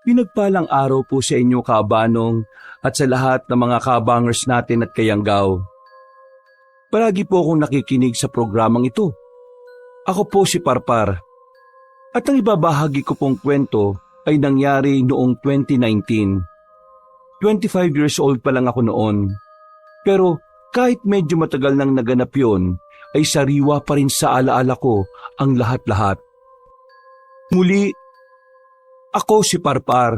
Pinagpalang araw po sa inyo, Kaabanong, at sa lahat ng mga kabangers natin at kayanggaw. Palagi po akong nakikinig sa programang ito. Ako po si Parpar. At ang ibabahagi ko pong kwento ay nangyari noong 2019. 25 years old pa lang ako noon. Pero kahit medyo matagal nang naganap yon, ay sariwa pa rin sa alaala ko ang lahat-lahat. Muli, ako si Parpar.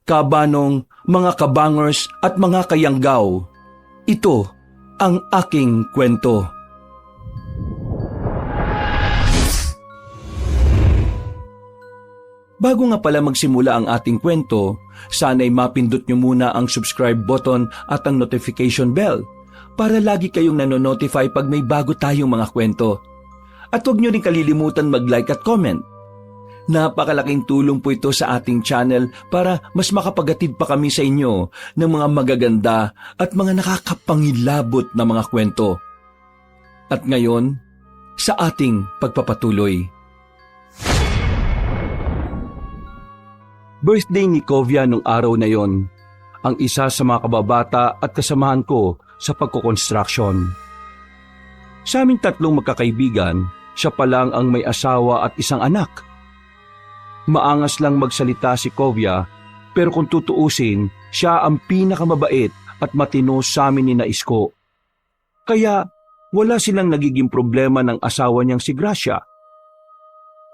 Kabanong, mga kabangers at mga kayanggaw. Ito ang aking kwento. Bago nga pala magsimula ang ating kwento, sana'y mapindot nyo muna ang subscribe button at ang notification bell para lagi kayong nanonotify pag may bago tayong mga kwento. At huwag nyo rin kalilimutan mag-like at comment. Napakalaking tulong po ito sa ating channel para mas makapagatid pa kami sa inyo ng mga magaganda at mga nakakapangilabot na mga kwento. At ngayon, sa ating pagpapatuloy. Birthday ni Kovia nung araw na yon, ang isa sa mga kababata at kasamahan ko sa pagkukonstruction. Sa aming tatlong magkakaibigan, siya pa lang ang may asawa at isang anak. Maangas lang magsalita si Kovia, pero kung tutuusin, siya ang pinakamabait at matino sa amin ni Naisko. Kaya wala silang nagiging problema ng asawa niyang si Gracia.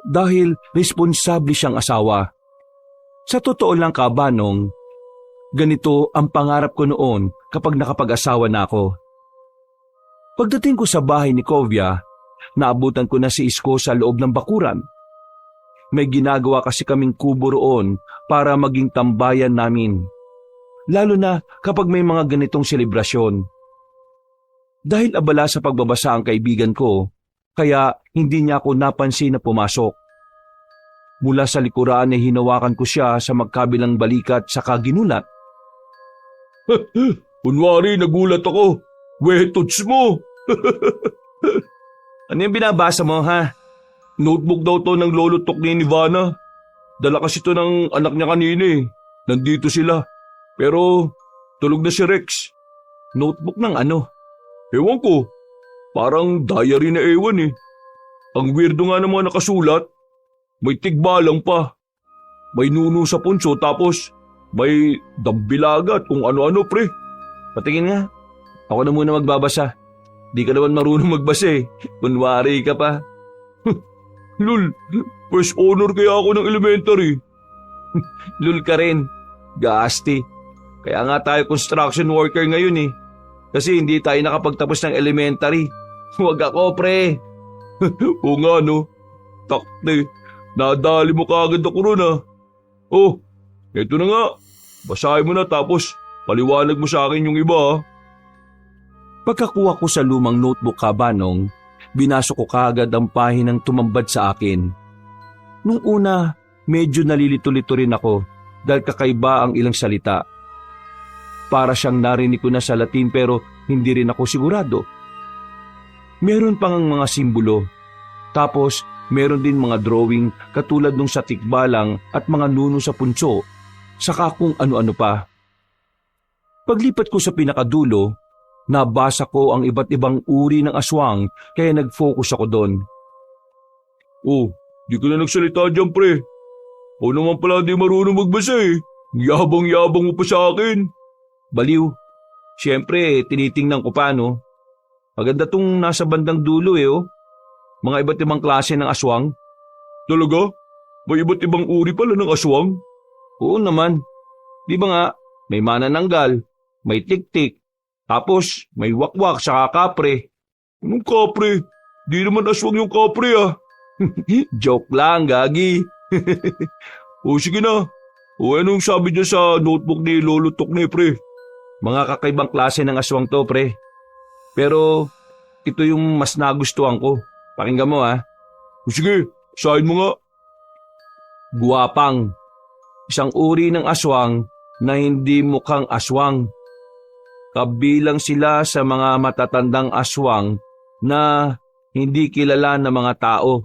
Dahil responsable siyang asawa. Sa totoo lang, Kabanong, ganito ang pangarap ko noon kapag nakapag-asawa na ako. Pagdating ko sa bahay ni Kovia, naabutan ko na si Isko sa loob ng bakuran. May ginagawa kasi kaming kubo roon para maging tambayan namin. Lalo na kapag may mga ganitong selebrasyon. Dahil abala sa pagbabasa ang kaibigan ko, kaya hindi niya ako napansin na pumasok. Mula sa likuran ay hinawakan ko siya sa magkabilang balikat sa kaginulat. Kunwari nagulat ako. Wetots mo. Ano yung binabasa mo, ha? Notebook daw to ng lolo Tokni ni Ivana. Dala kasi to ng anak niya kanina eh. Nandito sila. Pero tulog na si Rex. Notebook ng ano? Ewan ko. Parang diary na ewan eh. Ang weirdo nga naman nakasulat. May tigbalang pa. May nuno sa punso tapos may dambilaga at kung ano-ano pre. Patingin nga. Ako na muna magbabasa. Di ka naman marunong magbasa eh. Kunwari ka pa. Lul, first honor kaya ako ng elementary. Lul ka rin. Gasti. Kaya nga tayo construction worker ngayon eh. Kasi hindi tayo nakapagtapos ng elementary. Huwag ako, pre. Oo nga no. Takte, nadali mo kaagad ako ron ah. Oh, eto na nga. Basahin mo na tapos paliwanag mo sa akin yung iba ah. Pagkakuha ko sa lumang notebook, Kabanong, binasok ko kaagad ang pahinang tumambad sa akin. Nung una, medyo nalilito-lito rin ako dahil kakaiba ang ilang salita. Para siyang narinig ko na sa Latin pero hindi rin ako sigurado. Meron pang ang mga simbolo. Tapos meron din mga drawing katulad nung sa tikbalang at mga nuno sa punso, saka kung ano-ano pa. Paglipat ko sa pinakadulo, nabasa ko ang iba't ibang uri ng aswang kaya nag-focus ako doon. Oh, di ka na nagsalita dyan pre. Ako naman pala di marunong magbasa eh. Yabang-yabang mo pa sa akin. Baliw. Siyempre, tinitingnan ko pa no. Maganda tong nasa bandang dulo eh oh. Mga iba't ibang klase ng aswang. Talaga? May iba't ibang uri pala ng aswang? Oo naman. Di ba nga, may manananggal, may tik-tik, tapos may wakwak saka kapre. Anong kapre? Di naman aswang yung kapre ah. Joke lang, gagi. O sige na. O anong sabi niya sa notebook ni Lolo Tokne pre? Mga kakaibang klase ng aswang to pre. Pero ito yung mas nagustuhan ko. Pakinggan mo ha. O sige, sahin mo nga. Guwapang. Isang uri ng aswang na hindi mukhang aswang. Kabilang sila sa mga matatandang aswang na hindi kilala ng mga tao.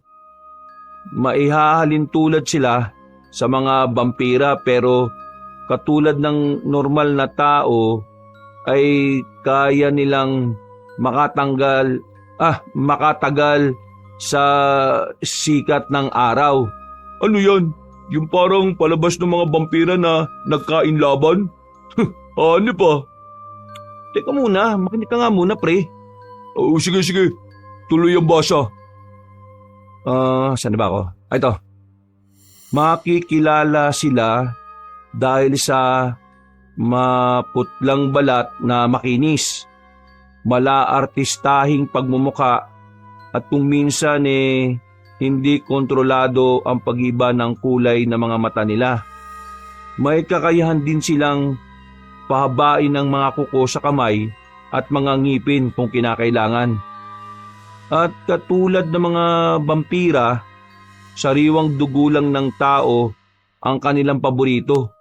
Maihahalin tulad sila sa mga vampira pero katulad ng normal na tao ay kaya nilang makatagal sa sikat ng araw. Ano yan? Yung parang palabas ng mga vampira na nagkain laban? Ano pa? Teka muna, makinig ka nga muna pre. Oh, sige. Tuloy ang basa. Saan na ba ako? Ito. Makikilala sila dahil sa maputlang balat na makinis, malaartistahing pagmumuka at kung minsan hindi kontrolado ang pag-iba ng kulay ng mga mata nila. May kakayahan din silang pahabain ng mga kuko sa kamay at mga ngipin kung kinakailangan. At katulad ng mga vampira, sariwang dugo lang ng tao ang kanilang paborito.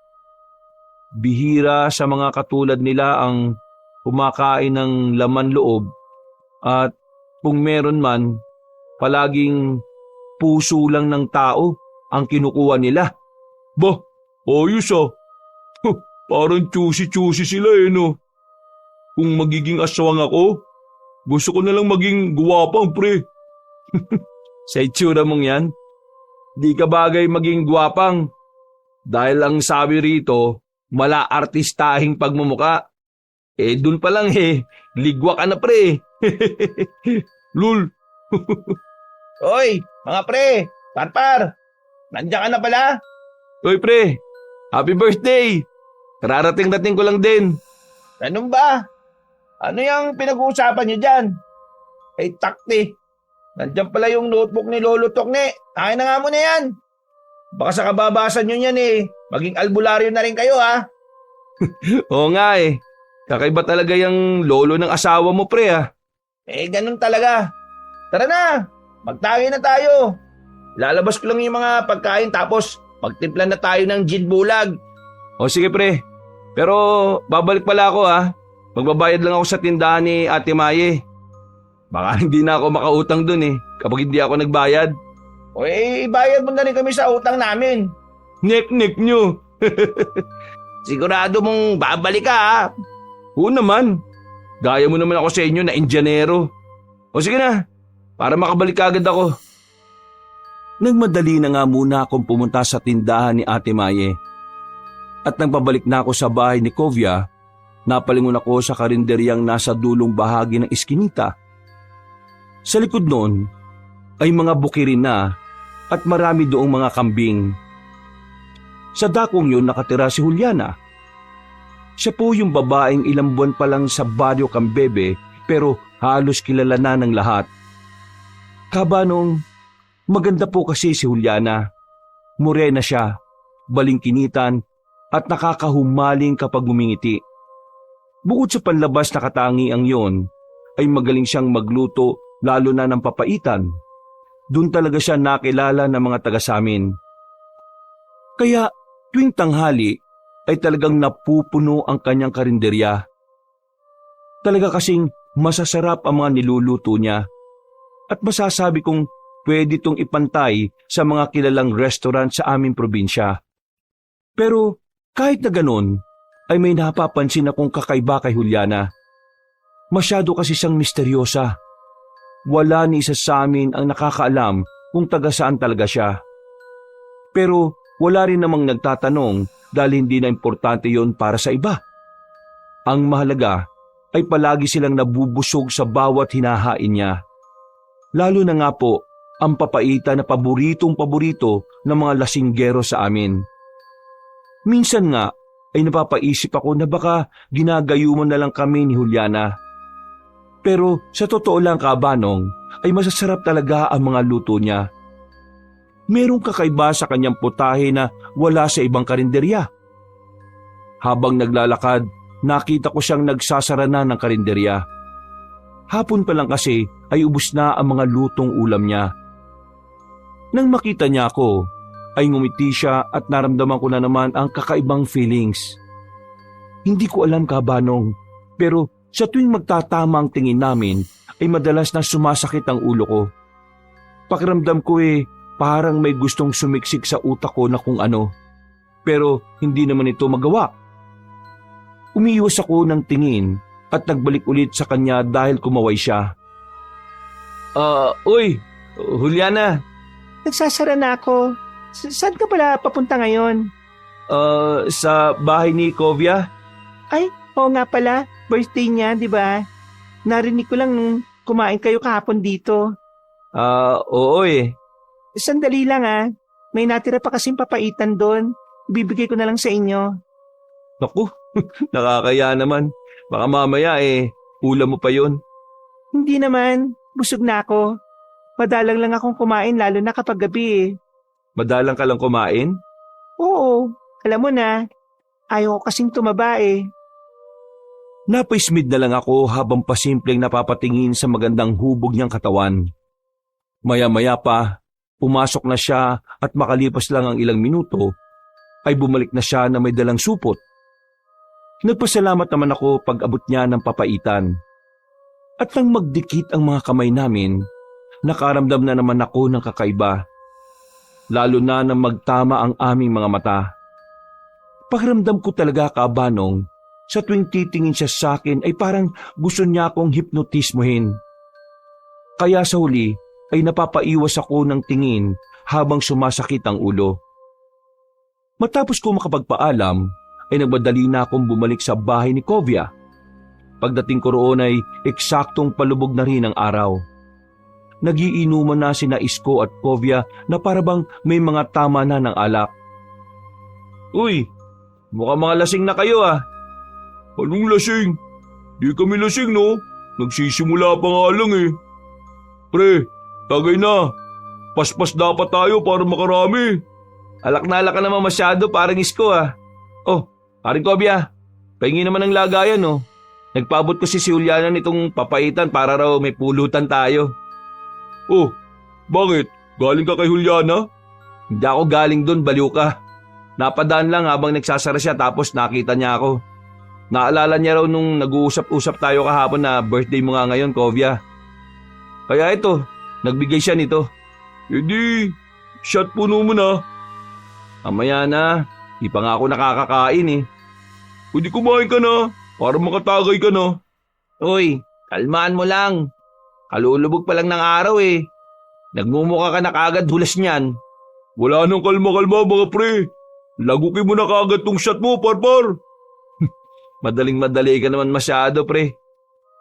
Bihira sa mga katulad nila ang kumakain ng laman loob at kung meron man, palaging puso lang ng tao ang kinukuha nila. Bah, ayos ah. Parang choosy sila no. Kung magiging aswang ako, gusto ko na lang maging guwapang pre. Sa itsura mong yan, di ka bagay maging guwapang. Dahil ang sabi rito, mala-artistahing pagmumuka. Dun pa lang ligwa ka na pre. Lul. Hoy, mga pre, Parpar, nandiyan ka na pala? Oy pre, happy birthday! Kararating-dating ko lang din. Ganun ba? Ano yung pinag-uusapan niyo dyan? Takti, nandiyan pala yung notebook ni Lolo Tokne. Akin na nga muna yan. Baka sa kababasa nyo yan maging albularyo na rin kayo ha. Oo nga kakaiba talaga yung lolo ng asawa mo pre Ganun talaga. Tara na, magtangin na tayo. Lalabas ko lang yung mga pagkain tapos magtimpla na tayo ng gin bulag. O sige pre, pero babalik pala ako Magbabayad lang ako sa tindahan ni Ate Maye. Baka hindi na ako makautang dun kapag hindi ako nagbayad. O bayad mo na rin kami sa utang namin. Nek-nek nyo. Sigurado mong babalik ka ha? Oo naman. Gaya mo naman ako sa inyo na Indianero. O sige na, para makabalik agad ako. Nagmadali na nga muna akong pumunta sa tindahan ni Ate Maye. At nang pabalik na ako sa bahay ni Kovia, napalingon ako sa karinderyang nasa dulong bahagi ng iskinita. Sa likod noon ay mga bukirin na at marami doong mga kambing. Sa dakong yun nakatira si Juliana. Siya po yung babaeng ilang buwan pa lang sa Baryo Cambebe pero halos kilala na ng lahat. Kabanong, maganda po kasi si Juliana. Morena siya, balingkinitan at nakakahumaling kapag umingiti. Bukod sa panlabas na katangiang yon, ay magaling siyang magluto lalo na ng papaitan. Doon talaga siya nakilala ng mga taga samin. Kaya tuwing tanghali ay talagang napupuno ang kanyang karinderya. Talaga kasing masasarap ang mga niluluto niya at masasabi kong pwede itong ipantay sa mga kilalang restaurant sa aming probinsya. Pero kahit na ganon, ay may napapansin akong kakaiba kay Juliana. Masyado kasi siyang misteryosa. Wala ni isa sa amin ang nakakaalam kung taga saan talaga siya. Pero wala rin namang nagtatanong dahil hindi na importante yon para sa iba. Ang mahalaga ay palagi silang nabubusog sa bawat hinahain niya. Lalo na nga po ang papaitan na paboritong-paborito ng mga lasinggero sa amin. Minsan nga ay napapaisip ako na baka ginagayuman na lang kami ni Juliana. Pero sa totoo lang kabanong ay masasarap talaga ang mga luto niya. Merong kakaiba sa kanyang putahe na wala sa ibang karinderya. Habang naglalakad, nakita ko siyang nagsasara na ng karinderya. Hapon pa lang kasi ay ubos na ang mga lutong ulam niya. Nang makita niya ako, ay ngumiti siya at naramdaman ko na naman ang kakaibang feelings. Hindi ko alam kabanong, pero sa tuwing magtatama ang tingin namin ay madalas na sumasakit ang ulo ko. Pakiramdam ko parang may gustong sumiksik sa utak ko na kung ano. Pero hindi naman ito magawa. Umiiwas ako ng tingin at nagbalik ulit sa kanya dahil kumaway siya. Uy, Juliana. Nagsasara na ako. Saan ka pala papunta ngayon? Sa bahay ni Kovia? Ay, oo nga pala. Birthday niya, di ba? Narinig ko lang nung kumain kayo kahapon dito. Oo eh. Sandali lang May natira pa kasing papaitan doon. Ibibigay ko na lang sa inyo. Naku, nakakaya naman. Baka mamaya ulam mo pa yon. Hindi naman. Busog na ako. Madalang lang akong kumain lalo na kapag gabi Madalang ka lang kumain? Oo, alam mo na. Ayaw ko kasing tumaba Napaismid na lang ako habang pasimpleng napapatingin sa magandang hubog niyang katawan. Maya-maya pa, pumasok na siya at makalipas lang ang ilang minuto, ay bumalik na siya na may dalang supot. Nagpasalamat naman ako pag abot niya ng papaitan. At nang magdikit ang mga kamay namin, nakaramdam na naman ako ng kakaiba. Lalo na nang magtama ang aming mga mata. Pakiramdam ko talaga, Kabanong, sa tuwing titingin siya sa akin ay parang gusto niya akong hipnotismohin. Kaya sa huli ay napapaiwas ako ng tingin habang sumasakit ang ulo. Matapos ko makapagpaalam, ay nagmadali na akong bumalik sa bahay ni Kovia. Pagdating ko roon ay eksaktong palubog na rin ang araw. Nagiinuman na sina Isko at Kovia na parabang may mga tama na ng alak. Uy, mukhang mga lasing na kayo Anong lasing? Di kami lasing no? Nagsisimula pa nga lang Pre, tagay na. Paspas dapat tayo para makarami. Alak na alak ka naman masyado, parang Isko Oh, paring Kovia, pahingi naman ng lagayan Nagpaabot ko si Juliana nitong papaitan para raw may pulutan tayo. Oh, bakit? Galing ka kay Juliana? Hindi ako galing doon, baliw ka. Napadaan lang habang nagsasara siya tapos nakita niya ako. Naalala niya raw nung nag-uusap-usap tayo kahapon na birthday mo nga ngayon, Kovia. Kaya ito, nagbigay siya nito. Hindi, shot puno mo na. Mamaya na, di pa nga ako nakakakain Pwede kumain ka na, para makatagay ka na. Uy, kalmaan mo lang. Kalulubog pa lang ng araw Nagmumukha ka na kagad hulas niyan. Wala nang kalma-kalma mga pre. Lagukin mo na kagad tong shot mo, parpar. Madaling-madali ka naman masyado, pre.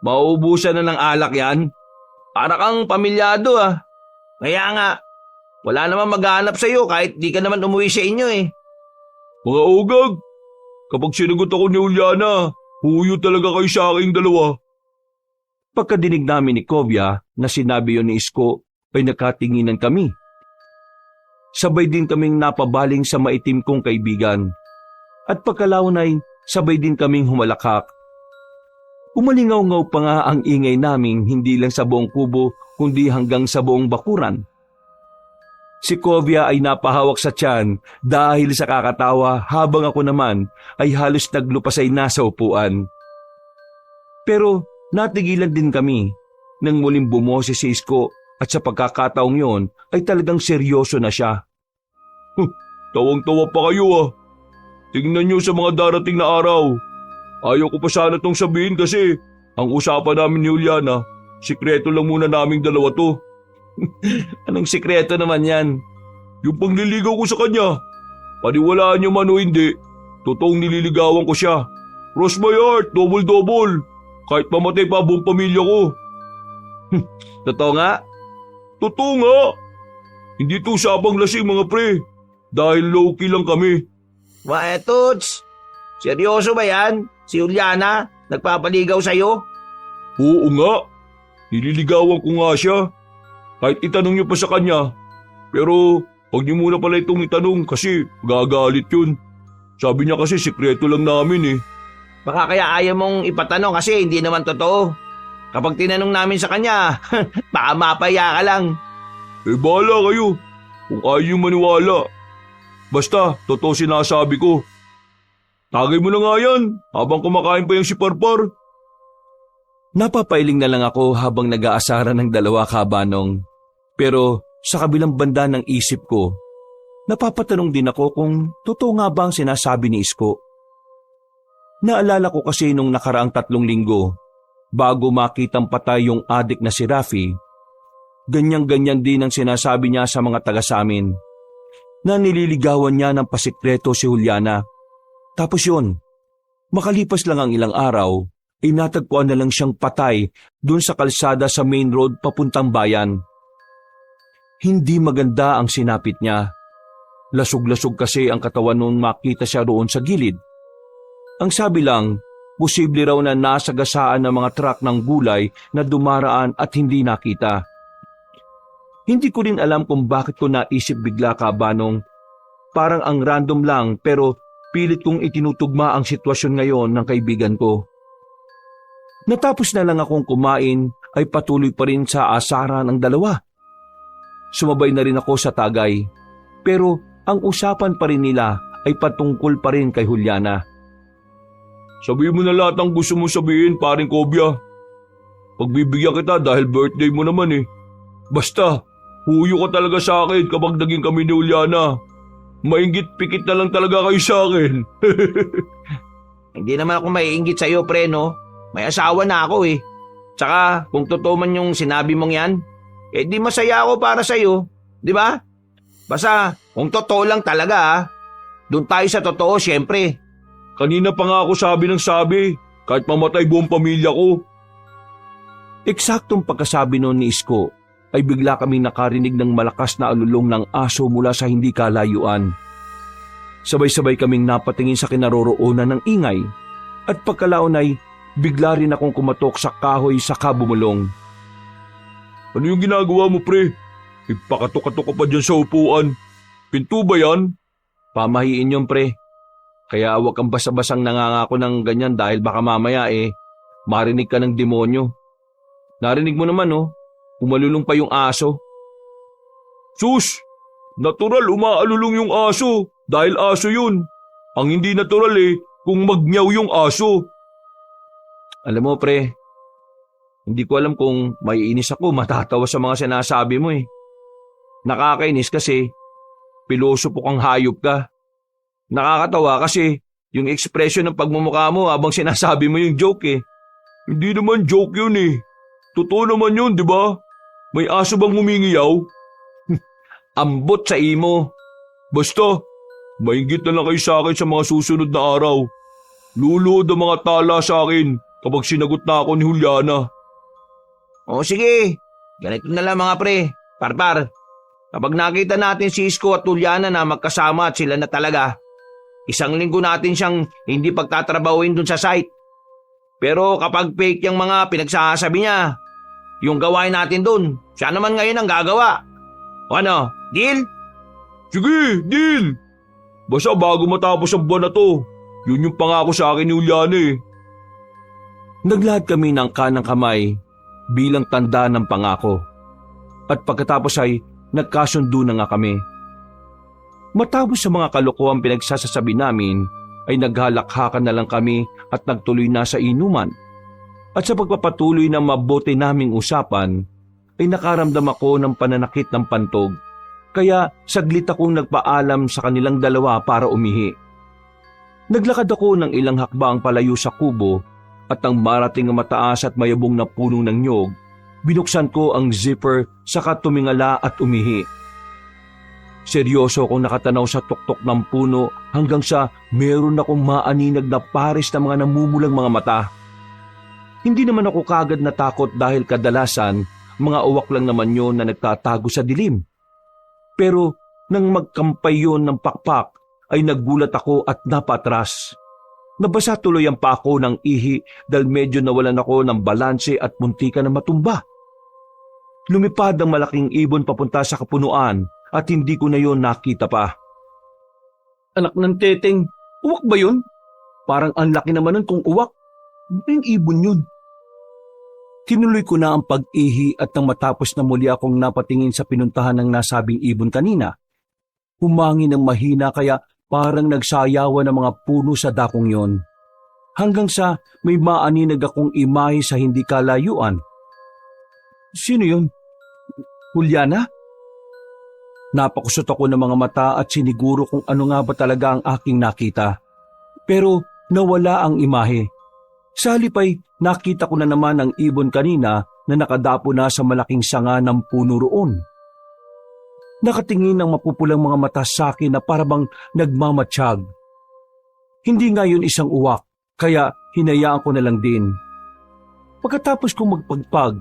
Mauubusan na ng alak yan. Para kang pamilyado Kaya nga, wala naman maghahanap sa'yo kahit di ka naman umuwi sa inyo Mga ugag, kapag sinagot ako ni Juliana, huyo talaga kayo sa aking dalawa. Pagkadinig namin ni Kovia na sinabi yon ni Isko ay nakatinginan kami. Sabay din kaming napabaling sa maitim kong kaibigan. At pagkalawon ay sabay din kaming humalakhak. Umalingaw-ngaw pa nga ang ingay naming hindi lang sa buong kubo kundi hanggang sa buong bakuran. Si Kovia ay napahawak sa tiyan dahil sa kakatawa habang ako naman ay halos naglupasay na sa upuan. Pero natigilan din kami nang muling bumoses si Isko at sa pagkakataong yon ay talagang seryoso na siya. Tawang-tawa pa kayo Tingnan nyo sa mga darating na araw. Ayaw ko pa sana itong sabihin kasi ang usapan namin ni Juliana, sikreto lang muna naming dalawa to. Anong sikreto naman yan? Yung pangliligaw ko sa kanya. Paniwalaan nyo man o hindi, totoong nililigawan ko siya. Cross my heart, double-double. Kahit mamatay pa buong pamilya ko. Totoo nga? Totoo nga. Hindi to usapang lasing mga pre. Dahil low-key lang kami. Toots, seryoso ba yan? Si Juliana, nagpapaligaw sa'yo? Oo nga. Nililigawan ko nga siya. Kahit itanong niyo pa sa kanya. Pero huwag niyo muna pala itong itanong kasi gagalit yun. Sabi niya kasi sikreto lang namin Baka kaya ayaw mong ipatanong kasi hindi naman totoo. Kapag tinanong namin sa kanya, baka mapaya ka lang. Bahala kayo. Kung ayaw niyo maniwala. Basta, totoo sinasabi ko. Tagay mo na nga yan, habang kumakain pa yung si Parpar. Napapailing na lang ako habang nag-aasara ng dalawa, Kabanong. Pero Sa kabilang banda ng isip ko, napapatanong din ako kung totoo nga ba ang sinasabi ni Isko. Naalala ko kasi nung nakaraang 3 linggo, bago makitang patay yung adik na si Rafi, ganyan-ganyan din ang sinasabi niya sa mga taga sa amin, na nililigawan niya ng pasikreto si Juliana. Tapos yun, makalipas lang ang ilang araw, ay natagpuan na lang siyang patay dun sa kalsada sa main road papuntang bayan. Hindi maganda ang sinapit niya. Lasog-lasog kasi ang katawan nung makita siya roon sa gilid. Ang sabi lang, posible raw na nasagasaan ng mga truck ng gulay na dumaraan at hindi nakita. Hindi ko rin alam kung bakit ko naisip bigla kabanong. Parang ang random lang pero pilit kong itinutugma ang sitwasyon ngayon ng kaibigan ko. Natapos na lang akong kumain ay patuloy pa rin sa asaran ng dalawa. Sumabay na rin ako sa tagay. Pero ang usapan pa rin nila ay patungkol pa rin kay Juliana. Sabihin mo na lahat ang gusto mo sabihin, paring Kobya. Pagbibigyan kita dahil birthday mo naman eh. Basta, huyo ka talaga sa akin kapag naging kami ni Juliana. Mainggit-pikit na lang talaga kayo sa akin. Hindi naman ako maiinggit sa'yo, pre, no? May asawa na ako eh. Tsaka, kung totoo man yung sinabi mong yan, di masaya ako para sa'yo. Di ba? Basta, kung totoo lang talaga doon tayo sa totoo, syempre. Kanina pa nga ako sabi ng sabi, kahit mamatay buong pamilya ko. Eksaktong pagkasabi noon ni Isko, ay bigla kaming nakarinig ng malakas na alulong ng aso mula sa hindi kalayuan. Sabay-sabay kaming napatingin sa kinaroroonan ng ingay, at pagkalaon ay bigla rin akong kumatok sa kahoy sa kabumulong. Ano yung ginagawa mo, pre? Ipakatok-katok ka pa dyan sa upuan. Pinto ba yan? Pamahiin yun, pre. Kaya huwag kang basa-basang nangangako ng ganyan dahil baka mamaya marinig ka ng demonyo. Narinig mo naman, umalulong pa yung aso. Sus! Natural umaalulong yung aso dahil aso yun. Ang hindi natural kung magmeow yung aso. Alam mo, pre, hindi ko alam kung maiinis ako, matatawa sa mga sinasabi mo . Nakakainis kasi pilosopo kang hayop ka. Nakakatawa kasi yung ekspresyon ng pagmumukha mo habang sinasabi mo yung joke . Hindi naman joke yun . Totoo naman yun, di ba? May aso bang humingiyaw? Ambot sa imo. Basta, mainggit na lang kayo sa akin sa mga susunod na araw. Luluhod ang mga tala sa akin kapag sinagot na ako ni Juliana. O sige, ganito na lang mga pre. Parpar, kapag nakita natin si Isko at Juliana na magkasama at sila na talaga, 1 linggo natin siyang hindi pagtatrabahuin dun sa site. Pero kapag fake yung mga pinagsasabi niya, yung gawain natin dun, siya naman ngayon ang gagawa. O ano, deal? Sige, deal! Basta bago matapos ang buwan na to, yun yung pangako sa akin ni Juliana . Naglahad kami ng kanang kamay bilang tanda ng pangako. At pagkatapos ay nagkasundo na nga kami. Matapos sa mga kalokohang pinagsasasabi namin, ay naghalakhakan na lang kami at nagtuloy na sa inuman. At sa pagpapatuloy ng mabuti naming usapan, ay nakaramdam ako ng pananakit ng pantog. Kaya saglit akong nagpaalam sa kanilang dalawa para umihi. Naglakad ako ng ilang hakbang palayo sa kubo at nang marating ang mataas at mayabong na puno ng nyog, binuksan ko ang zipper saka tumingala at umihi. Seryoso akong nakatanaw sa tuktok ng puno hanggang sa meron akong maaninag na pares na mga namumulang mga mata. Hindi naman ako kagad natakot dahil kadalasan mga uwak lang naman yon na nagtatago sa dilim. Pero nang magkampay yon ng pakpak ay nagulat ako at napatras. Nabasa tuloy ang pako ng ihi dahil medyo nawalan ako ng balanse at muntika na matumba. Lumipad ang malaking ibon papunta sa kapunuan at hindi ko na yon nakita pa. Anak ng teteng, uwak ba yun? Parang ang laki naman nun kung uwak. Yung ibon yun. Tinuloy ko na ang pag-ihi at nang matapos na muli akong napatingin sa pinuntahan ng nasabing ibon kanina. Humangin ng mahina kaya parang nagsayawan ng mga puno sa dakong yon. Hanggang sa may maaninag akong imahe sa hindi kalayuan. Sino yun? Juliana? Napakusot ako ng mga mata at siniguro kung ano nga ba talaga ang aking nakita. Pero nawala ang imahe. Sa halip ay nakita ko na naman ang ibon kanina na nakadapo na sa malaking sanga ng puno roon. Nakatingin ng mapupulang mga mata sa akin na parabang nagmamatsyag. Hindi nga yun isang uwak, kaya hinayaan ko na lang din. Pagkatapos kong magpagpag,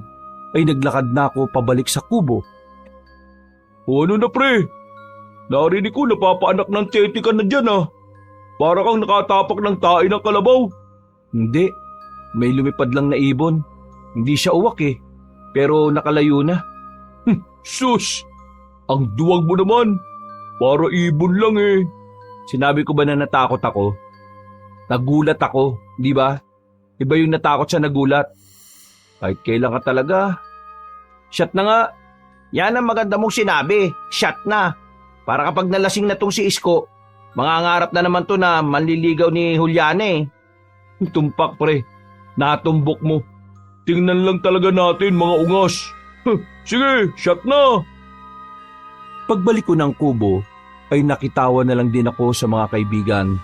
ay naglakad na ako pabalik sa kubo. O ano na pre? Narinig ko napapaanak ng teti ka na dyan ah. Para kang nakatapak ng tae ng kalabaw. Hindi, may lumipad lang na ibon. Hindi siya uwak eh, pero nakalayo na. Sus! Ang duwag mo naman. Para ibon lang eh. Sinabi ko ba na natakot ako? Nagulat ako, di ba? Iba yung natakot sa nagulat. Kahit kailan ka talaga. Shot na nga. Yan ang maganda mong sinabi. Shot na. Para kapag nalasing na tong si Isko, mangangarap na naman to na manliligaw ni Juliana eh. Tumpak pre. Natumbok mo. Tingnan lang talaga natin mga ungas. Sige, shot na. Pagbalik ko ng kubo, ay nakitawa na lang din ako sa mga kaibigan.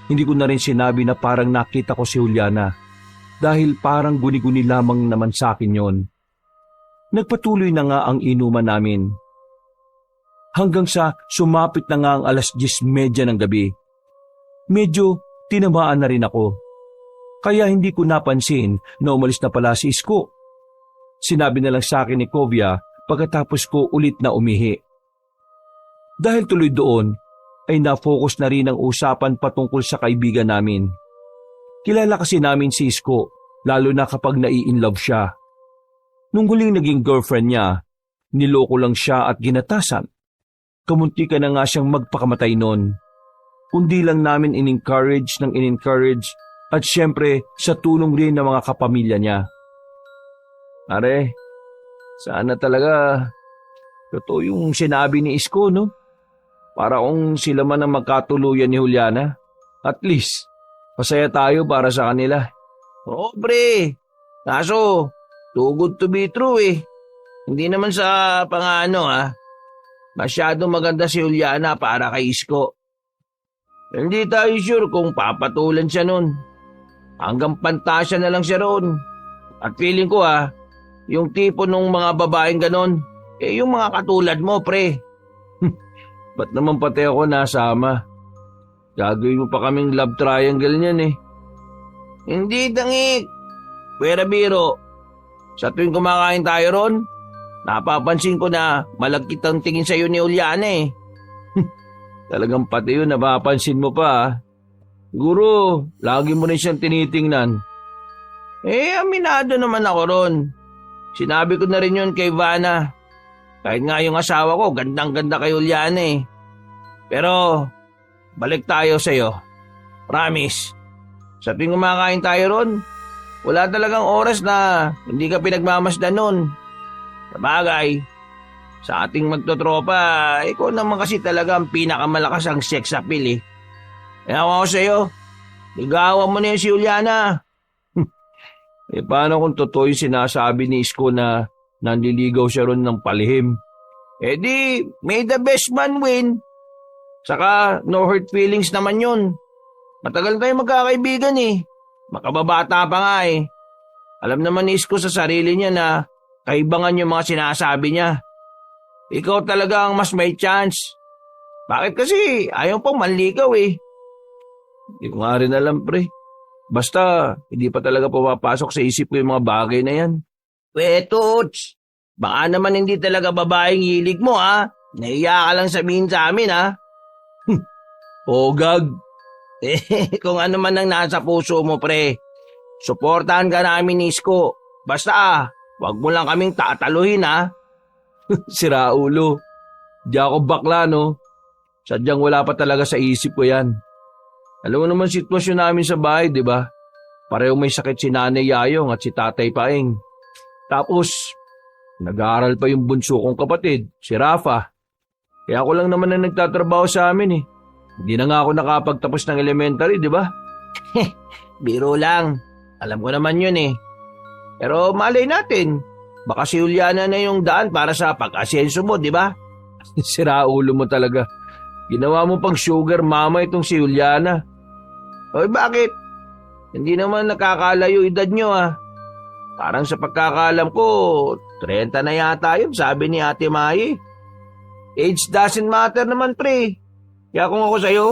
Hindi ko na rin sinabi na parang nakita ko si Juliana dahil parang guni-guni lamang naman sa akin yon. Nagpatuloy na nga ang inuman namin. Hanggang sa sumapit na nga ang 10:30 ng gabi. Medyo tinamaan na rin ako. Kaya hindi ko napansin na umalis na pala si Isko. Sinabi na lang sa akin ni Kovia pagkatapos ko ulit na umihi. Dahil tuloy doon, ay na-focus na rin ang usapan patungkol sa kaibigan namin. Kilala kasi namin si Isko, lalo na kapag nai-inlove siya. Nung huling naging girlfriend niya, niloko lang siya at ginatasan. Kamunti ka na nga siyang magpakamatay noon. Kundi lang namin in-encourage at syempre sa tulong rin ng mga kapamilya niya. Are, sana talaga totoo yung sinabi ni Isko, no? Para kung sila man ang magkatuluyan ni Juliana, at least, masaya tayo para sa kanila. Oo pre. Kaso, too good to be true eh. Hindi naman sa pangano ah. Masyado maganda si Juliana para kay Isko. Hindi tayo sure kung papatulan siya nun. Hanggang pantasya na lang siya roon. At feeling ko yung tipo nung mga babaeng ganon, yung mga katulad mo pre. Ba't naman pati ako nasama? Gagawin mo pa kaming love triangle niyan eh. Hindi dangik. Pwera biro. Sa tuwing kumakain tayo ron, napapansin ko na malagkit ang tingin sa'yo ni Juliana eh. Talagang pati yun, napapansin mo pa ah. Siguro, lagi mo rin siyang tinitingnan. Aminado naman ako ron. Sinabi ko na rin yun kay Vanna. Kahit nga yung asawa ko, gandang-ganda kay Juliana eh. Pero, balik tayo sa'yo. Promise. Sa tuwing kumakain tayo ron, wala talagang oras na hindi ka pinagmamasdan nun. Sabagay, sa ating magtotropa, ikaw naman kasi talaga ang pinakamalakas ang sex appeal eh. Kaya ako sa'yo, ligawan mo na yun si Juliana. Paano kung totoo yung sinasabi ni Isko na nanliligaw siya ron ng palihim? Di, may the best man win. Saka, no hurt feelings naman yun. Matagal tayo magkakaibigan eh. Makababata pa nga eh. Alam naman ni Isko sa sarili niya na kaibangan yung mga sinasabi niya. Ikaw talaga ang mas may chance. Bakit kasi ayaw pang manligaw eh? Hindi ko nga rin alam pre. Basta, hindi pa talaga pumapasok sa isip ko yung mga bagay na yan. Tuts, baka naman hindi talaga babaeng hilig mo Nahiya ka lang sabihin sa amin Gag. Kung ano man ang nasa puso mo pre, suportahan ka namin ni Isko. Basta wag mo lang kaming tataluhin Sira ulo. Di ako bakla no. Sadyang wala pa talaga sa isip ko yan. Alam mo naman sitwasyon namin sa bahay, di ba? Pareho may sakit si Nanay Yayong at si Tatay Paeng. Tapos, nag-aaral pa yung bunso kong kapatid, si Rafa. Kaya ako lang naman na nagtatrabaho sa amin eh. Hindi na nga ako nakapagtapos ng elementary, di ba? Biro lang. Alam ko naman yun eh. Pero malay natin, baka si Juliana na yung daan para sa pag-asenso mo, di ba? Sira ulo mo talaga. Ginawa mo pang sugar mama itong si Juliana. Oy, bakit? Hindi naman nakakalayo edad nyo ah. Parang sa pagkakalam ko, 30 na yata yun, sabi ni Ate Mai. Age doesn't matter naman, pre. Kaya kung ako sa'yo,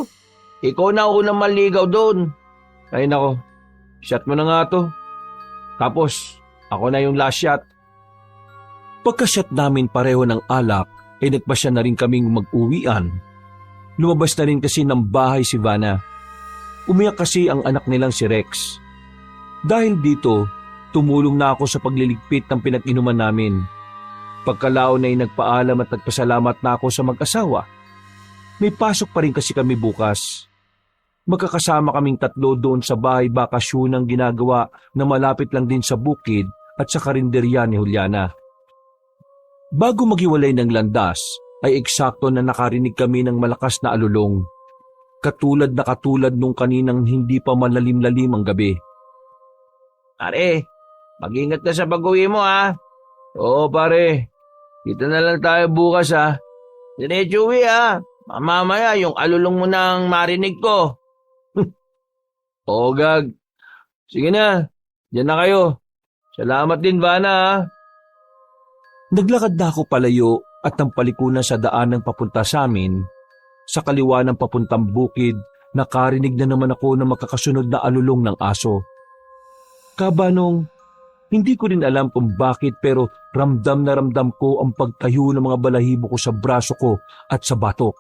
ikaw na ako naman ligaw doon. Ay nako, shot mo na nga to. Tapos, ako na yung last shot. Pagka-shot namin pareho ng alak, ay nagpasya na rin kaming mag-uwian. Lumabas na rin kasi ng bahay si Vanna. Umiyak kasi ang anak nilang si Rex. Dahil dito, tumulong na ako sa pagliligpit ng pinag-inuman namin. Pagkalaon ay nagpaalam at nagpasalamat na ako sa mag-asawa. May pasok pa rin kasi kami bukas. Magkakasama kaming 3 doon sa bahay bakasyon ang ginagawa na malapit lang din sa bukid at sa karinderya ni Juliana. Bago maghiwalay ng landas, ay eksakto na nakarinig kami ng malakas na alulong. Katulad nung kaninang hindi pa malalim-lalim ang gabi. Pare, mag-ingat ka sa pag-uwi mo ha. Oo pare, kita na lang tayo bukas ha. Diretso uwi ha. Mamaya yung alulong mo nang marinig ko. Oo gag. Sige na, dyan na kayo. Salamat din Vanna ha. Naglakad na ako palayo at nang palikunan sa daan ng papunta sa amin. Sa kaliwa ng papuntang bukid, nakarinig na naman ako ng makakasunod na alulong ng aso. Kabanong, hindi ko rin alam kung bakit pero ramdam na ramdam ko ang pagtayo ng mga balahibo ko sa braso ko at sa batok.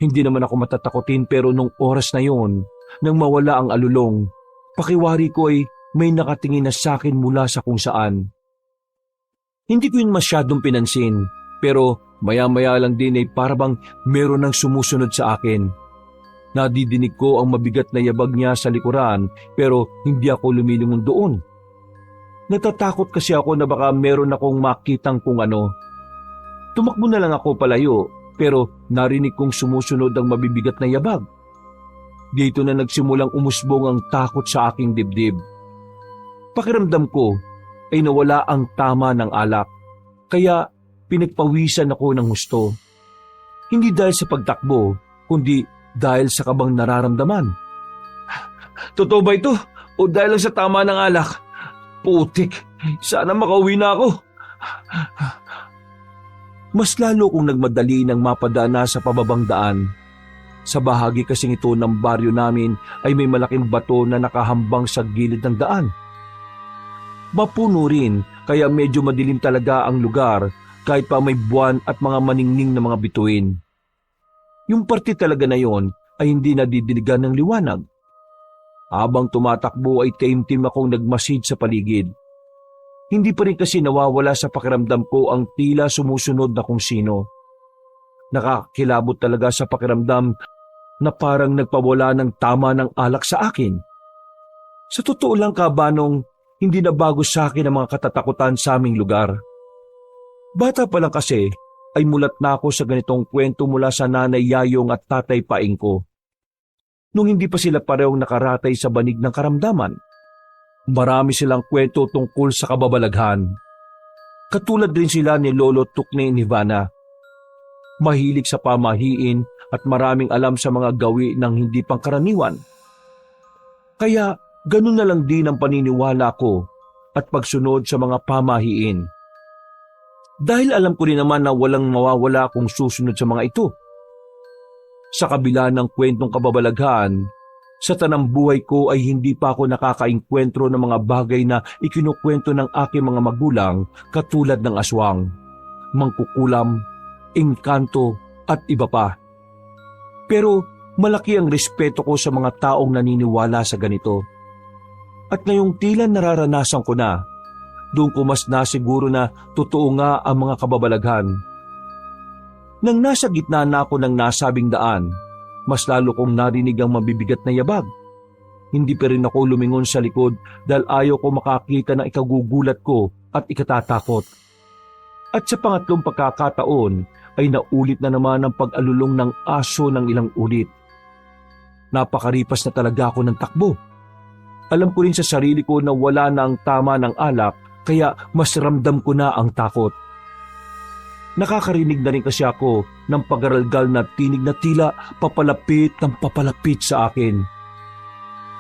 Hindi naman ako matatakotin pero nung oras na yon, nang mawala ang alulong, pakiwari ko ay may nakatingin na sa akin mula sa kung saan. Hindi ko yun masyadong pinansin pero maya-maya lang din ay parabang meron ng sumusunod sa akin. Nadidinig ko ang mabigat na yabag niya sa likuran pero hindi ako lumilingon doon. Natatakot kasi ako na baka meron akong makitang kung ano. Tumakbo na lang ako palayo pero narinig kong sumusunod ang mabibigat na yabag. Dito na nagsimulang umusbong ang takot sa aking dibdib. Pakiramdam ko ay nawala ang tama ng alak kaya pinagpawisan ako ng husto. Hindi dahil sa pagtakbo kundi dahil sa kabang nararamdaman. Totoo ba ito? O dahil lang sa tama ng alak? Putik, sana makauwi na ako. Mas lalo kong nagmadali nang mapadana sa pababang daan. Sa bahagi kasing ito ng baryo namin ay may malaking bato na nakahambang sa gilid ng daan. Mapuno rin kaya medyo madilim talaga ang lugar kahit pa may buwan at mga maningning na mga bituin. Yung parte talaga na yon ay hindi nadidiligan ng liwanag. Habang tumatakbo ay taimtim akong nagmasid sa paligid. Hindi pa rin kasi nawawala sa pakiramdam ko ang tila sumusunod na kung sino. Nakakilabot talaga sa pakiramdam na parang nagpawala ng tama ng alak sa akin. Sa totoo lang Kabanong, hindi na bago sa akin ang mga katatakutan sa aming lugar. Bata pa lang kasi ay mulat na ako sa ganitong kwento mula sa nanay Yayong at tatay Paing ko. Nung hindi pa sila parehong nakaratay sa banig ng karamdaman, marami silang kwento tungkol sa kababalaghan. Katulad din sila ni Lolo Tukne ni Vanna. Mahilig sa pamahiin at maraming alam sa mga gawi ng hindi pangkaraniwan. Kaya ganun na lang din ang paniniwala ko at pagsunod sa mga pamahiin. Dahil alam ko rin naman na walang mawawala kung susunod sa mga ito. Sa kabila ng kwentong kababalaghan, sa tanang buhay ko ay hindi pa ako nakakaengkwentro ng mga bagay na ikinukwento ng aking mga magulang katulad ng aswang, mangkukulam, engkanto at iba pa. Pero malaki ang respeto ko sa mga taong naniniwala sa ganito. At ngayong tila nararanasan ko na, doon ko mas nasiguro na totoo nga ang mga kababalaghan. Nang nasa gitna na ako ng nasabing daan, mas lalo kong narinig ang mabibigat na yabag. Hindi pa rin ako lumingon sa likod dahil ayaw ko makakita ng ikagugulat ko at ikatatakot. At sa pangatlong pagkakataon ay naulit na naman ang pag-alulong ng aso ng ilang ulit. Napakaripas na talaga ako ng takbo. Alam ko rin sa sarili ko na wala na ang tama ng alak kaya mas ramdam ko na ang takot. Nakakarinig na rin kasi ako ng pagaralgal na tinig na tila papalapit ng papalapit sa akin.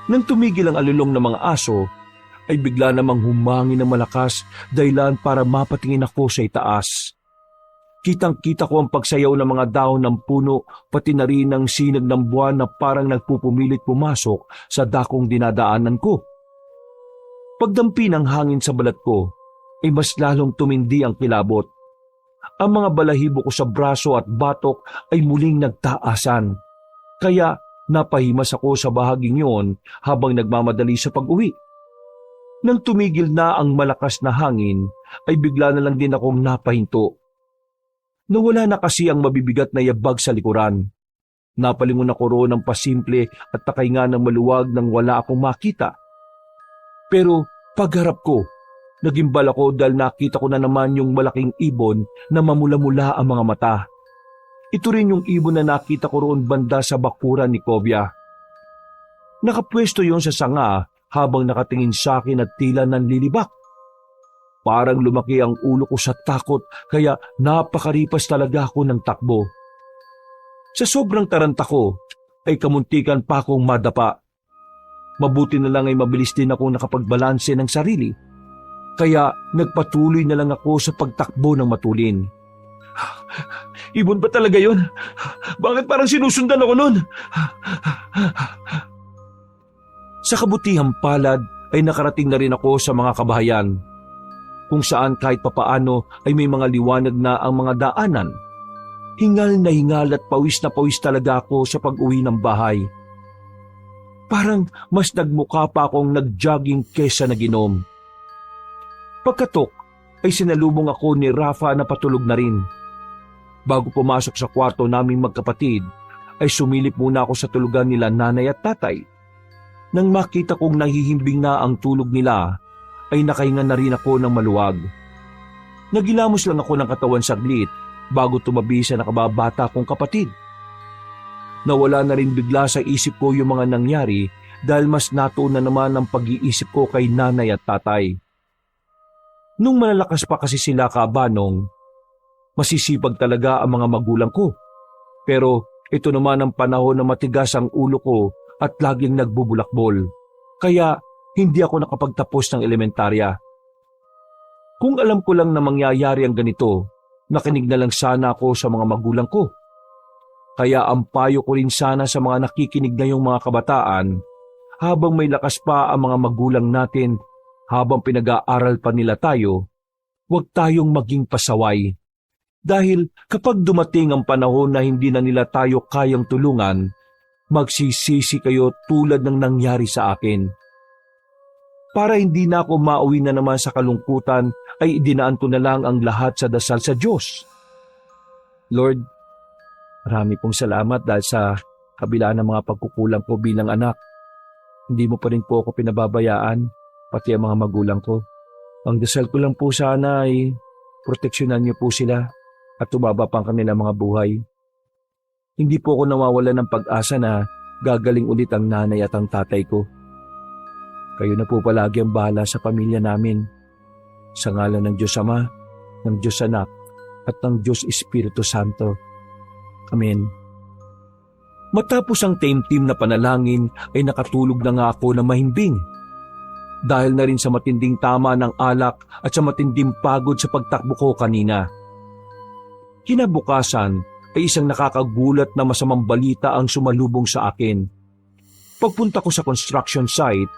Nang tumigil ang alulong ng mga aso, ay bigla namang humangin ng malakas dahilan para mapatingin ako sa itaas. Kitang-kita ko ang pagsayaw ng mga dahon ng puno pati na rin ang sinag ng buwan na parang nagpupumilit pumasok sa dakong dinadaanan ko. Pagdampi ng hangin sa balat ko, ay mas lalong tumindi ang kilabot. Ang mga balahibo ko sa braso at batok ay muling nagtaasan. Kaya napahimas ako sa bahaging yon habang nagmamadali sa pag-uwi. Nang tumigil na ang malakas na hangin, ay bigla na lang din akong napahinto. Nawala na kasi ang mabibigat na yabag sa likuran. Napalingon ako roon ng pasimple at takaynga ng maluwag nang wala akong makita. Pero pagharap ko, nagimbal ako dahil nakita ko na naman yung malaking ibon na mamula-mula ang mga mata. Ito rin yung ibon na nakita ko roon banda sa bakuran ni Kovya. Nakapwesto yon sa sanga habang nakatingin sa akin at tila nanlilibak. Parang lumaki ang ulo ko sa takot kaya napakaripas talaga ako ng takbo. Sa sobrang taranta ko ay kamuntikan pa akong madapa. Mabuti na lang ay mabilis din akong nakapagbalanse ng sarili. Kaya nagpatuloy na lang ako sa pagtakbo ng matulin. Ibon ba talaga yon? Bakit parang sinusundan ako nun? Sa kabutihang palad ay nakarating na rin ako sa mga kabahayan, kung saan kahit papaano ay may mga liwanag na ang mga daanan. Hingal na hingal at pawis na pawis talaga ako sa pag-uwi ng bahay. Parang mas nagmukha pa akong nag-jogging kesa naginom. Pagkatok ay sinalubong ako ni Rafa na patulog na rin. Bago pumasok sa kwarto naming magkapatid, ay sumilip muna ako sa tulugan nila nanay at tatay. Nang makita kong nahihimbing na ang tulog nila, ay nakahinga na rin ako ng maluwag. Nagilamos lang ako ng katawan saglit bago tumabi sa nakababata kong kapatid. Nawala na rin bigla sa isip ko yung mga nangyari dahil mas natuon na naman ang pag-iisip ko kay nanay at tatay. Nung malalakas pa kasi sila kabanong, masisipag talaga ang mga magulang ko. Pero ito naman ang panahon na matigas ang ulo ko at laging nagbubulakbol. Kaya hindi ako nakapagtapos ng elementarya. Kung alam ko lang na mangyayari ang ganito, nakinig na lang sana ako sa mga magulang ko. Kaya ang payo ko rin sana sa mga nakikinig ngayong mga kabataan, habang may lakas pa ang mga magulang natin, habang pinag-aaral pa nila tayo, huwag tayong maging pasaway. Dahil kapag dumating ang panahon na hindi na nila tayo kayang tulungan, magsisisi kayo tulad ng nangyari sa akin. Para hindi na ako mauwi na naman sa kalungkutan, ay idinaan ko na lang ang lahat sa dasal sa Diyos. Lord, marami pong salamat dahil sa kabila ng mga pagkukulang ko bilang anak. Hindi mo pa rin po ako pinababayaan, pati ang mga magulang ko. Ang dasal ko lang po sana ay proteksyonan niyo po sila at tumaba pang kanilang mga buhay. Hindi po ako nawawala ng pag-asa na gagaling ulit ang nanay at ang tatay ko. Kayo na po palagi ang bahala sa pamilya namin. Sa ngalan ng Diyos Ama, ng Diyos Anak, at ng Diyos Espiritu Santo. Amen. Matapos ang taimtim na panalangin ay nakatulog na nga ako na mahimbing. Dahil na rin sa matinding tama ng alak at sa matinding pagod sa pagtakbo ko kanina. Kinabukasan ay isang nakakagulat na masamang balita ang sumalubong sa akin. Pagpunta ko sa construction site,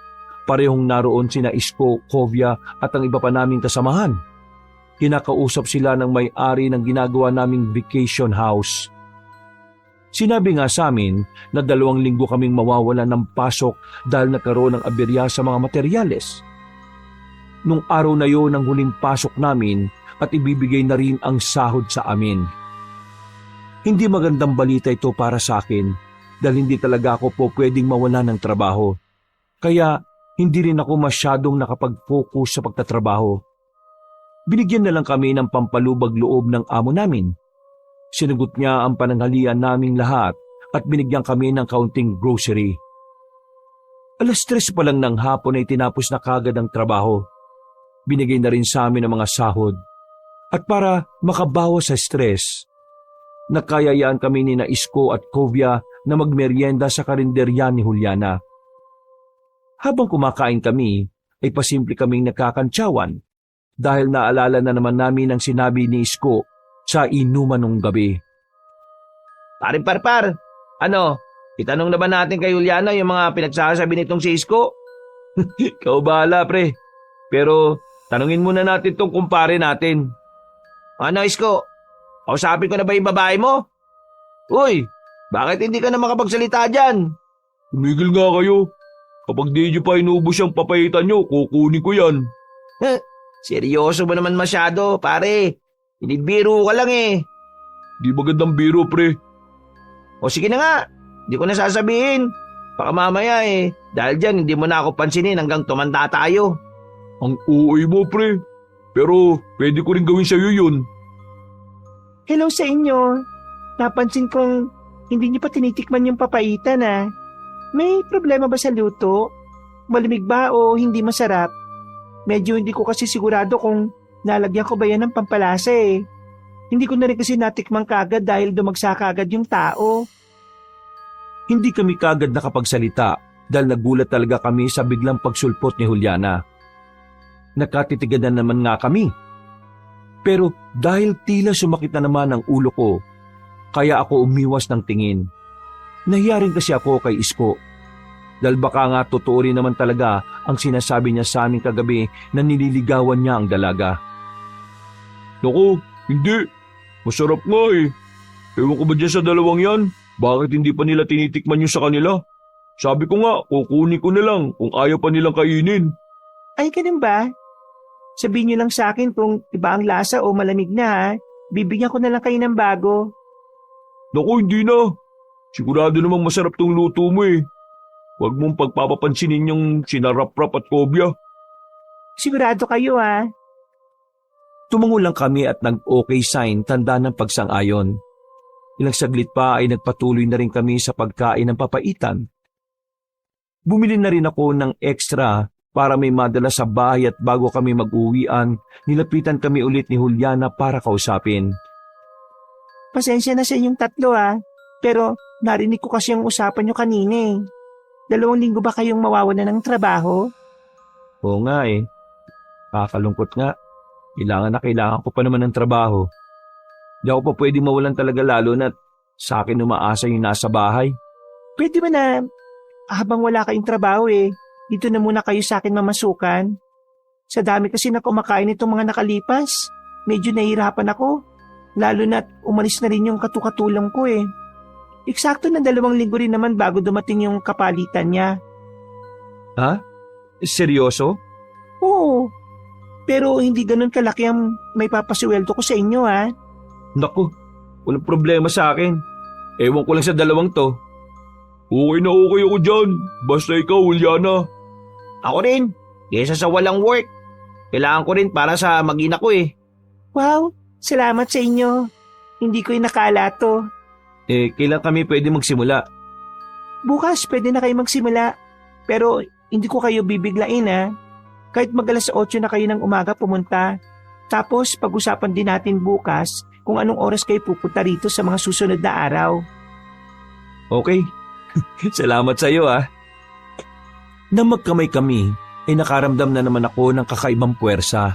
parehong naroon sina Isko, Kovya at ang iba pa naming kasamahan. Kinakausap sila ng may-ari ng ginagawa naming vacation house. Sinabi nga sa amin na 2 linggo kaming mawawalan ng pasok dahil nagkaroon ng aberya sa mga materyales. Nung araw na yon ang huling pasok namin at ibibigay na rin ang sahod sa amin. Hindi magandang balita ito para sa akin dahil hindi talaga ako po pwedeng mawala ng trabaho. Kaya hindi rin ako masyadong nakapag-focus sa pagtatrabaho. Binigyan na lang kami ng pampalubag loob ng amo namin. Sinagot niya ang pananghalian naming lahat at binigyan kami ng kaunting grocery. 3:00 pa lang ng hapon ay tinapos na kagad ang trabaho. Binigay na rin sa amin ang mga sahod. At para makabawas sa stress, nakayayaan kami ni na Isko at Kovia na magmeryenda sa karinderya ni Juliana. Habang kumakain kami, ay pasimple kaming nakakantsawan dahil naalala na naman namin ang sinabi ni Isko sa inuman nung gabi. Paring Parpar, itanong na ba natin kay Juliana yung mga pinagsasabi nitong si Isko? Ikaw bahala, pre. Pero tanungin muna natin tong kumpare natin. Ano, Isko? Kausapin ko na ba yung babae mo? Uy, bakit hindi ka na makapagsalita dyan? Tumigil nga kayo. Kapag di nyo pa inubos yung papayitan nyo, kukunin ko yan. Seryoso ba naman masyado, pare? Inibiro ka lang eh. Di magandang biro, pre. O sige na nga, di ko na sasabihin. Baka mamaya dahil dyan hindi mo na ako pansinin hanggang tumanda tayo. Ang uoy mo, pre. Pero pwede ko rin gawin sa'yo yun. Hello sa inyo. Napansin kong hindi niyo pa tinitikman yung papaitan May problema ba sa luto? Malamig ba o hindi masarap? Medyo hindi ko kasi sigurado kung nalagyan ko ba yan ng pampalasa Hindi ko na rin kasi natikman kagad dahil dumagsa kagad yung tao. Hindi kami kagad nakapagsalita dahil nagulat talaga kami sa biglang pagsulpot ni Juliana. Nakatitigan na naman nga kami. Pero dahil tila sumakit na naman ang ulo ko, kaya ako umiwas ng tingin. Nahiya rin kasi ako kay Isko. Dahil baka nga totoo rin naman talaga ang sinasabi niya sa amin kagabi na nililigawan niya ang dalaga. Naku, hindi. Masarap nga eh. Ewan ko ba dyan sa dalawang yan? Bakit hindi pa nila tinitikman yung sa kanila? Sabi ko nga, kukunin ko na lang kung ayaw pa nilang kainin. Ay, ganun ba? Sabihin niyo lang sa akin kung iba ang lasa o malamig na Bibigyan ko na lang kayo ng bago. Naku, hindi na. Sigurado namang masarap tong luto mo eh. Huwag mong pagpapapansinin yung sinarap-rap at kobya. Sigurado kayo Tumango lang kami at nag-okay sign tanda ng pagsang-ayon. Ilang saglit pa ay nagpatuloy na rin kami sa pagkain ng papaitan. Bumili na rin ako ng extra para may madala sa bahay at bago kami mag-uwian, nilapitan kami ulit ni Juliana para kausapin. Pasensya na sa inyong tatlo pero narinig ko kasi ang usapan nyo kanina 2 linggo ba kayong mawawalan ng trabaho? Oo nga Kakalungkot nga. Kailangan ko pa naman ng trabaho. Di ako pa pwede mawalan talaga lalo na't sa akin umaasa yung nasa bahay. Pwede ba na habang wala kayong trabaho dito na muna kayo sa akin mamasukan? Sa dami kasi na kumakain itong mga nakalipas, medyo nahihirapan ako. Lalo na't umalis na rin yung katukatulong ko Eksakto na 2 linggo rin naman bago dumating yung kapalitan niya. Ha? Seryoso? Oo. Pero hindi ganun kalaki ang may papasweldo ko sa inyo Naku, walang problema sa akin. Ewan ko lang sa 2 to. Okay na okay ako dyan. Basta ikaw, Juliana. Ako rin, kesa sa walang work. Kailangan ko rin para sa mag-ina ko Wow, salamat sa inyo. Hindi ko inakala to. Kailan kami pwede magsimula? Bukas pwede na kayo magsimula. Pero hindi ko kayo bibiglain Kahit mag-8 na kayo ng umaga pumunta. Tapos pag-usapan din natin bukas kung anong oras kayo pupunta rito sa mga susunod na araw. Okay. Salamat sa iyo Nang magkamay kami, ay nakaramdam na naman ako ng kakaibang puwersa.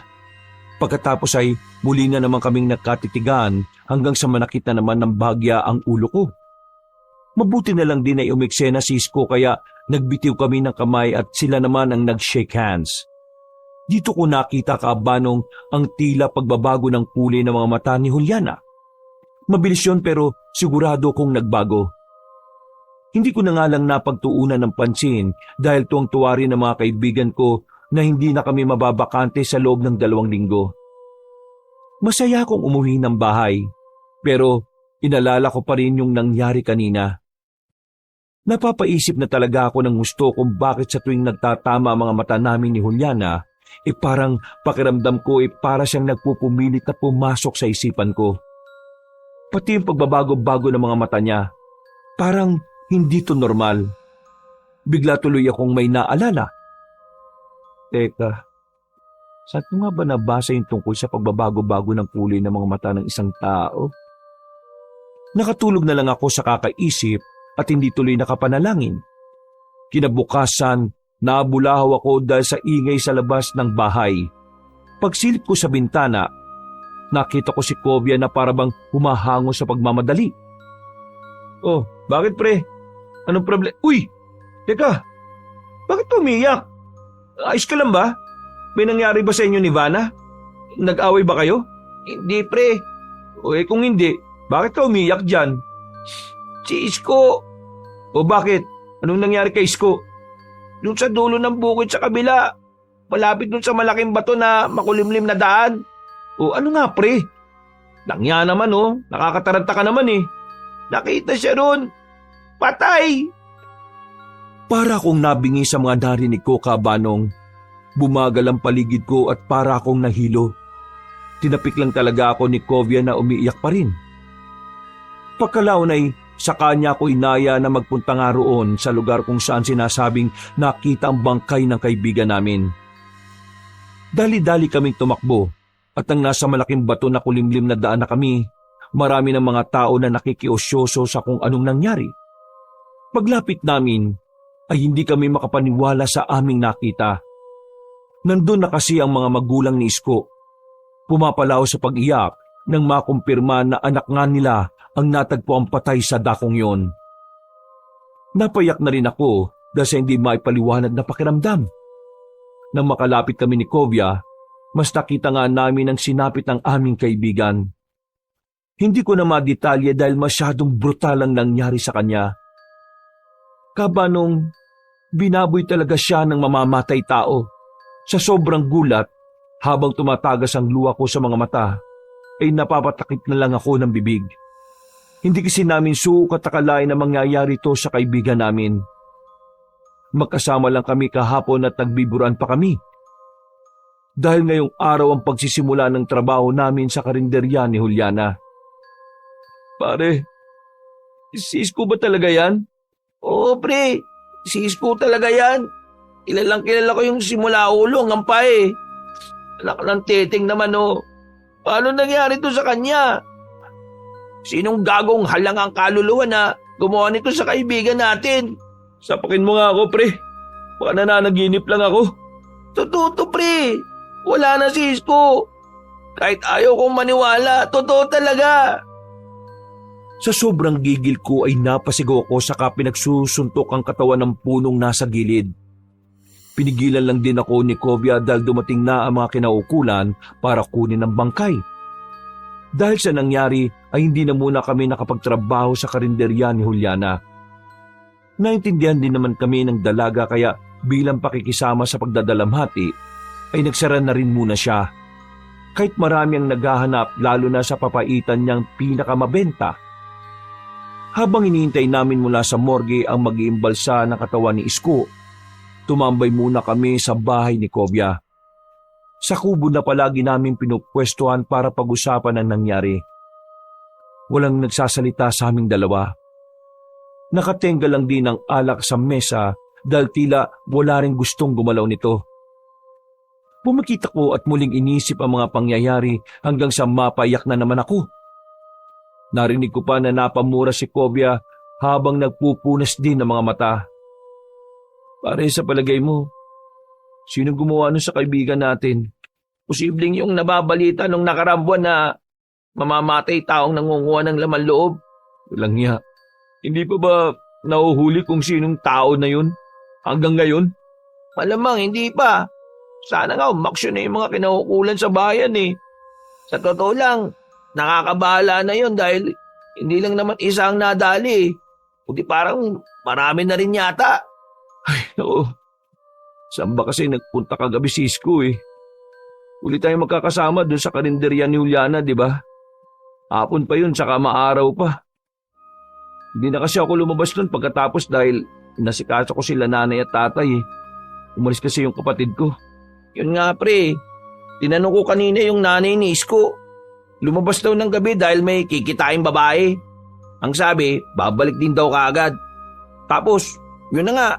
Pagkatapos ay muli na naman kaming nagkatitigan hanggang sa manakit na naman ng bahagya ang ulo ko. Mabuti na lang din ay umiksena si Isko kaya nagbitiw kami ng kamay at sila naman ang nag-shake hands. Dito ko nakita kaabanong ang tila pagbabago ng kulay ng mga mata ni Juliana. Mabilis yun pero sigurado kong nagbago. Hindi ko na nga lang napagtuunan ng pansin dahil tuwang-tuwa rin ng mga kaibigan ko na hindi na kami mababakante sa loob ng 2 linggo. Masaya akong umuwi ng bahay, pero inalala ko pa rin yung nangyari kanina. Napapaisip na talaga ako ng gusto kung bakit sa tuwing nagtatama ang mga mata namin ni Juliana, parang pakiramdam ko para siyang nagpupumilit na pumasok sa isipan ko. Pati yung pagbabago-bago ng mga mata niya, parang hindi to normal. Bigla tuloy akong may naalala. Teka, Saan ko nga ba nabasa yung tungkol sa pagbabago-bago ng kulay ng mga mata ng isang tao? Nakatulog na lang ako sa kakaisip at hindi tuloy nakapanalangin. Kinabukasan, nabulahaw ako dahil sa ingay sa labas ng bahay. Pagsilip ko sa bintana, nakita ko si Kovia na parabang humahango sa pagmamadali. Oh, bakit pre? Anong problema? Uy! Teka! Bakit umiyak? Ayos ka lang ba? May nangyari ba sa inyo ni Vanna? Nag-away ba kayo? Hindi pre. O kung hindi, bakit ka umiyak dyan? Si Isko. O bakit? Anong nangyari kay Isko? Doon sa dulo ng bukid sa kabila. Malapit doon sa malaking bato na makulimlim na daan. O ano nga pre? Langya naman nakakataranta ka naman eh. Nakita siya roon. Patay! Para akong nabingi sa mga narinig ko, Kabanong. Bumagal ang paligid ko at para akong nahilo. Tinapik lang talaga ako ni Kovia na umiiyak pa rin. Pagkalaon ay sa kanya ako inaya na magpunta nga roon sa lugar kung saan sinasabing nakita ang bangkay ng kaibigan namin. Dali-dali kaming tumakbo at ang nasa malaking bato na kulimlim na daan na kami, marami ng mga tao na nakikiosyoso sa kung anong nangyari. Paglapit namin ay hindi kami makapaniwala sa aming nakita. Nandun na kasi ang mga magulang ni Isko. Pumapalaw sa pag-iyak nang makumpirma na anak nga nila ang natagpo ang patay sa dakong yon. Napayak na rin ako dahil sa hindi maipaliwanag na pakiramdam. Nang makalapit kami ni Kovia, mas nakita nga namin ang sinapit ng aming kaibigan. Hindi ko na madetalye dahil masyadong brutal ang nangyari sa kanya. Kabanong, binaboy talaga siya ng mamamatay tao. Sa sobrang gulat, habang tumatagas ang luha ko sa mga mata, ay napapatakip na lang ako ng bibig. Hindi kasi namin sukat akalain na mangyayari to sa kaibigan namin. Magkasama lang kami kahapon at nagbiburan pa kami. Dahil ngayong araw ang pagsisimula ng trabaho namin sa karinderya ni Juliana. Pare, si Isko ba talaga yan? Oo pre, si Isko talaga yan. Kilalang kilala ko yung simula ulo hanggang pa eh. Anak ng titing naman Paano nangyari to sa kanya? Sinong gagong halangang kaluluwa na gumawa nito sa kaibigan natin? Sapakin mo nga ako pre. Baka nananaginip lang ako. Totoo to pre. Wala na si Isko. Kahit ayaw kong maniwala, totoo talaga. Sa sobrang gigil ko ay napasigaw ako saka pinagsusuntok ang katawan ng punong nasa gilid. Pinigilan lang din ako ni Kovia dahil dumating na ang mga kinaukulan para kunin ang bangkay. Dahil sa nangyari ay hindi na muna kami nakapagtrabaho sa karinderya ni Juliana. Naintindihan din naman kami ng dalaga kaya bilang pakikisama sa pagdadalamhati ay nagsara na rin muna siya. Kahit marami ang naghahanap lalo na sa papaitan niyang pinakamabenta. Habang hinihintay namin mula sa morgue ang mag-iimbalsa ng katawan ni Isko, tumambay muna kami sa bahay ni Kovia. Sa kubo na palagi namin pinupwestuhan para pag-usapan ang nangyari. Walang nagsasalita sa aming dalawa. Nakatenga lang din ang alak sa mesa dahil tila wala rin gustong gumalaw nito. Pumakita ko at muling inisip ang mga pangyayari hanggang sa mapayak na naman ako. Narinig ko pa na napamura si Kovia habang nagpupunas din ng mga mata. Pare, sa palagay mo, sino gumawa nun sa kaibigan natin? Posibleng yung nababalita nung nakarambuan na mamamatay taong nangunguha ng laman loob. Walang niya. Hindi pa ba nahuhuli kung sinong tao na yun? Hanggang ngayon? Malamang hindi pa. Sana nga umaksyon na yung mga kinaukulan sa bayan eh. Sa totoo lang, nakakabahala na yun dahil hindi lang naman isa ang nadali eh. Kundi parang marami na rin yata. Ay, oo. Saan ba kasi nagpunta kagabi si Isko eh? Uli tayo magkakasama dun sa karinderya ni Juliana, di ba? Hapon pa yun, saka maaraw pa. Hindi na kasi ako lumabas dun pagkatapos dahil nasikaso ko sila nanay at tatay eh. Umalis kasi yung kapatid ko. Yun nga pre, tinanong ko kanina yung nanay ni Isko. Lumabas daw ng gabi dahil may kikitain babae. Ang sabi, babalik din daw kaagad. Tapos, yun na nga.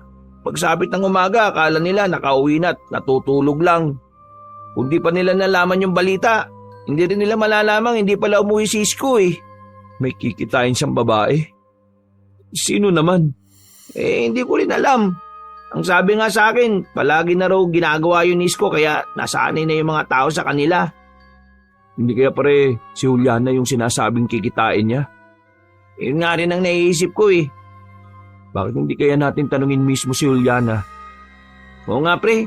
Pagsapit ng umaga, akala nila nakauwi na at natutulog lang. Kung di pa nila nalaman yung balita, hindi rin nila malalamang hindi pala umuwi si Isko eh. May kikitain siyang babae. Sino naman? Hindi ko rin alam. Ang sabi nga sa akin, palagi na raw ginagawa yun ni Isko kaya nasanay na yung mga tao sa kanila. Hindi kaya pare si Juliana yung sinasabing kikitain niya? Yun nga rin ang naiisip ko eh. Bakit hindi kaya natin tanungin mismo si Juliana? Oo nga pre,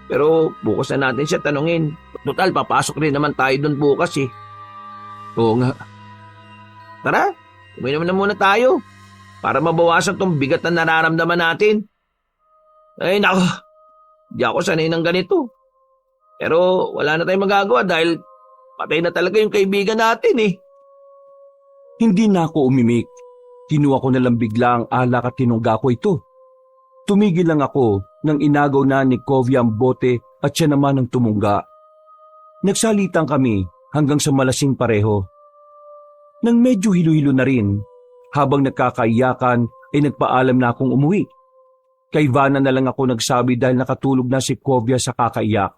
pero bukas na natin siya tanungin. Total, papasok rin naman tayo doon bukas eh. Oo nga. Tara, uminom na muna tayo para mabawasan tong bigat na nararamdaman natin. Ay nako, di ako sanay ng ganito. Pero wala na tayong magagawa dahil patay na talaga yung kaibigan natin eh. Hindi na ako umimik. Kinuha ko na lang bigla ang alak at tinungga ko ito. Tumigil lang ako nang inagaw na ni Kovy ang bote at siya naman ang tumungga. Nagsalitang kami hanggang sa malasing pareho. Nang medyo hilo-hilo na rin, habang nagkakaiyakan ay nagpaalam na akong umuwi. Kay Vanna na lang ako nagsabi dahil nakatulog na si Kovya sa kakaiyak.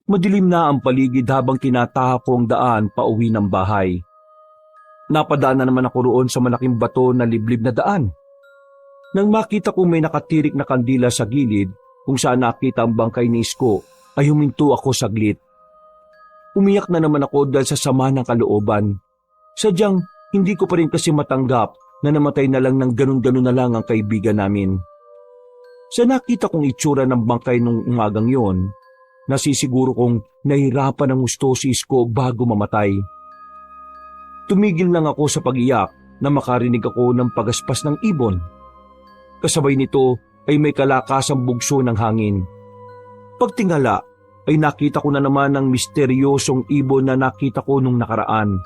Madilim na ang paligid habang tinatahak ko ang daan pauwi ng bahay. Napadaan na naman ako roon sa malaking bato na liblib na daan. Nang makita ko may nakatirik na kandila sa gilid kung saan nakita ang bangkay ni Isko, ay huminto ako saglit. Umiyak na naman ako dahil sa sama ng kalooban. Sadyang hindi ko pa rin kasi matanggap na namatay na lang ng ganun-ganun na lang ang kaibigan namin. Sa nakita kong itsura ng bangkay nung umagang yon, nasisiguro kong nahirapan ng gusto si Isko bago mamatay. Tumigil lang ako sa pag-iyak na makarinig ako ng pagaspas ng ibon. Kasabay nito ay may kalakasang bugso ng hangin. Pagtingala ay nakita ko na naman ang misteryosong ibon na nakita ko nung nakaraan.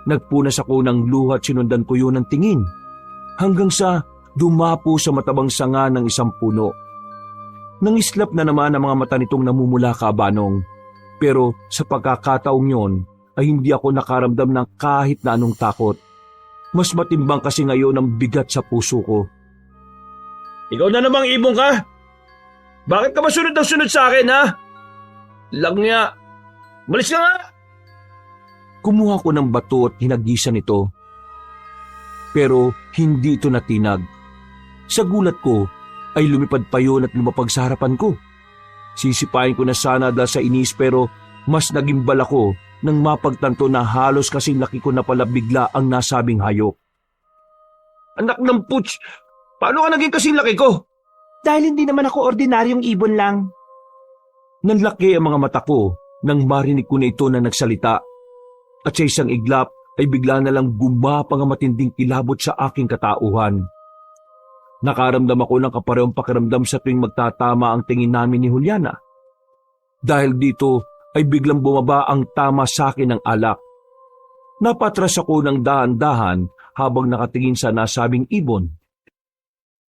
Nagpunas ako ng luha at sinundan ko yun ng tingin hanggang sa dumapo sa matabang sanga ng isang puno. Nangislap na naman ang mga mata nitong namumula kabanong, pero sa pagkakataong yon ay hindi ako nakaramdam ng kahit na anong takot. Mas matimbang kasi ngayon ang bigat sa puso ko. Ikaw na namang ibong ka? Bakit ka ba sunod ng sunod sa akin, ha? Lang niya. Malis ka nga! Kumuha ko ng bato at hinagisan ito. Pero hindi ito natinag. Sa gulat ko ay lumipad pa yun at lumapag sa harapan ko. Sisipain ko na sana dahil sa inis pero mas nagimbal ako nang mapagtanto na halos kasing laki ko na pala bigla ang nasabing hayop. Anak ng putsch! Paano ka naging kasing laki ko? Dahil hindi naman ako ordinaryong ibon lang. Nanlaki ang mga mata ko nang marinig ko na ito na nagsalita. At sa isang iglap ay bigla na lang gumapang ang matinding kilabot sa aking katauhan. Nakaramdam ako ng kaparehong pakiramdam sa tuwing magtatama ang tingin namin ni Juliana. Dahil dito ay biglang bumaba ang tama sa akin ng alak. Napatras ako ng dahan-dahan habang nakatingin sa nasabing ibon.